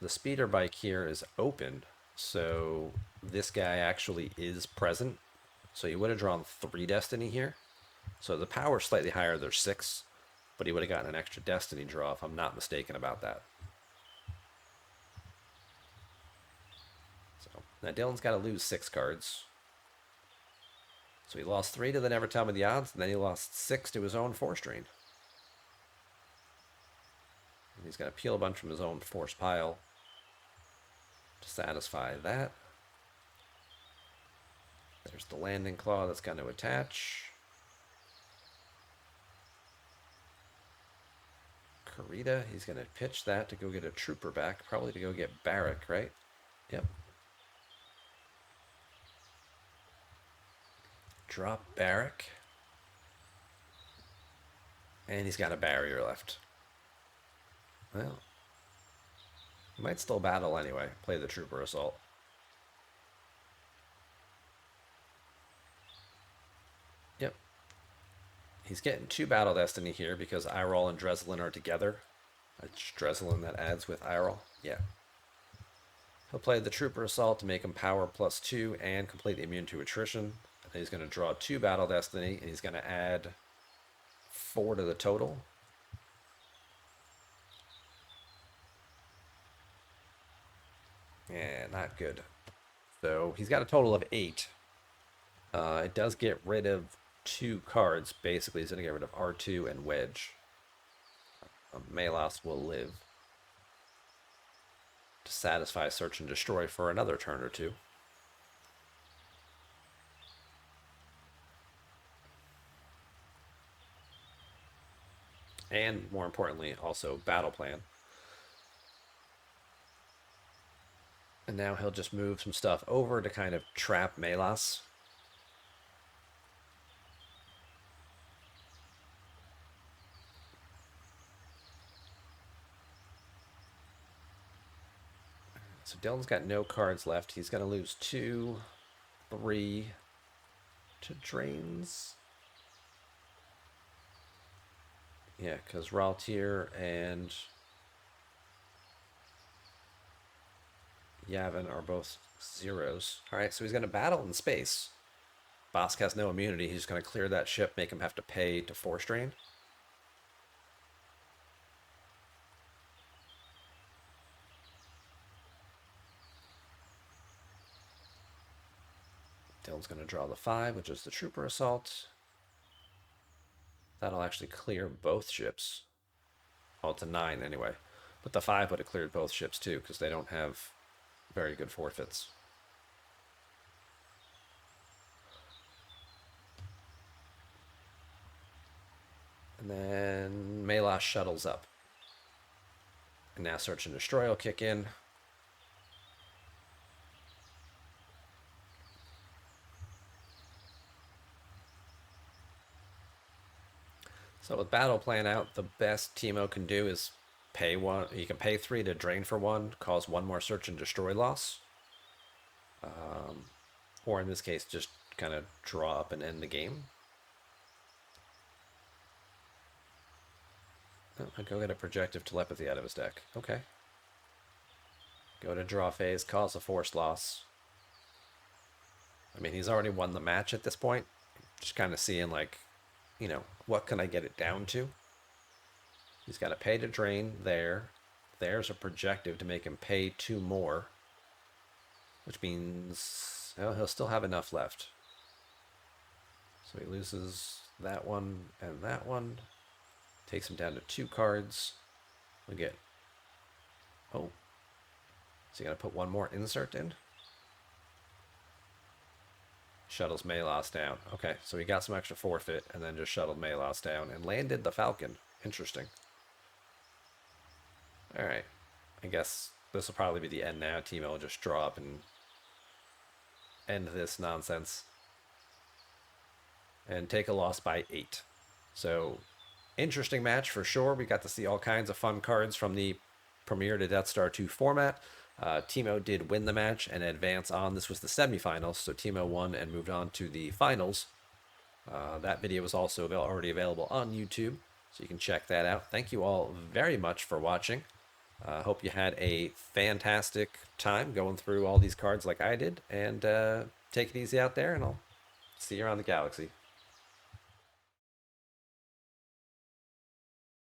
the speeder bike here is open, so this guy actually is present. So he would have drawn 3 destiny here. So the power's slightly higher, there's 6, but he would have gotten an extra destiny draw if I'm not mistaken about that. So now Dylan's got to lose 6 cards. So he lost 3 to the Never Tell Me the Odds, and then he lost 6 to his own Force Drain. And he's going to peel a bunch from his own Force Pile to satisfy that. There's the Landing Claw that's going to attach. Karita, he's going to pitch that to go get a Trooper back, probably to go get Barrack, right? Yep. Drop Barrack. And he's got a barrier left. Well, he might still battle anyway. Play the Trooper Assault. Yep. He's getting 2 Battle Destiny here because Iroll and Dreslin are together. It's Dreslin that adds with Iroll. Yeah. He'll play the Trooper Assault to make him power +2 and completely immune to attrition. And he's going to draw 2 Battle Destiny, and he's going to add 4 to the total. Yeah, not good. So he's got a total of 8. It does get rid of 2 cards. Basically, he's going to get rid of R2 and Wedge. Melas will live to satisfy Search and Destroy for another turn or 2. And more importantly, also Battle Plan. And now he'll just move some stuff over to kind of trap Melas. So Dylan's got no cards left. He's going to lose 2, 3 to drains. Yeah, because Ralltir and Yavin are both 0s. Alright, so he's going to battle in space. Bosk has no immunity. He's going to clear that ship, make him have to pay to Force Drain. Dylan's going to draw the 5, which is the Trooper Assault. That'll actually clear both ships. Oh, it's a 9 anyway. But the 5 would have cleared both ships too, because they don't have very good forfeits. And then Melas shuttles up. And now Search and Destroy will kick in. So with Battle Plan out, the best Timo can do is pay 1. He can pay 3 to drain for 1, cause 1 more Search and Destroy loss. Or in this case, just kind of draw up and end the game. Oh, I'll go get a Projective Telepathy out of his deck. Okay. Go to draw phase, cause a force loss. I mean, he's already won the match at this point. Just kind of seeing, like, you know, what can I get it down to? He's got to pay to drain there. There's a Projective to make him pay 2 more. Which means, well, he'll still have enough left. So he loses that one and that one. Takes him down to 2 cards. We get, oh. So you got to put 1 more insert in? Shuttles Melas down. Okay, so he got some extra forfeit and then just shuttled Melas down and landed the Falcon. Interesting. Alright. I guess this will probably be the end now. Timo will just draw up and end this nonsense. And take a loss by 8. So, interesting match for sure. We got to see all kinds of fun cards from the Premier to Death Star 2 format. Timo did win the match and advance on. This was the semifinals, so Timo won and moved on to the finals. That video was also already available on YouTube, so you can check that out. Thank you all very much for watching. Hope you had a fantastic time going through all these cards like I did, and take it easy out there, and I'll see you around the galaxy.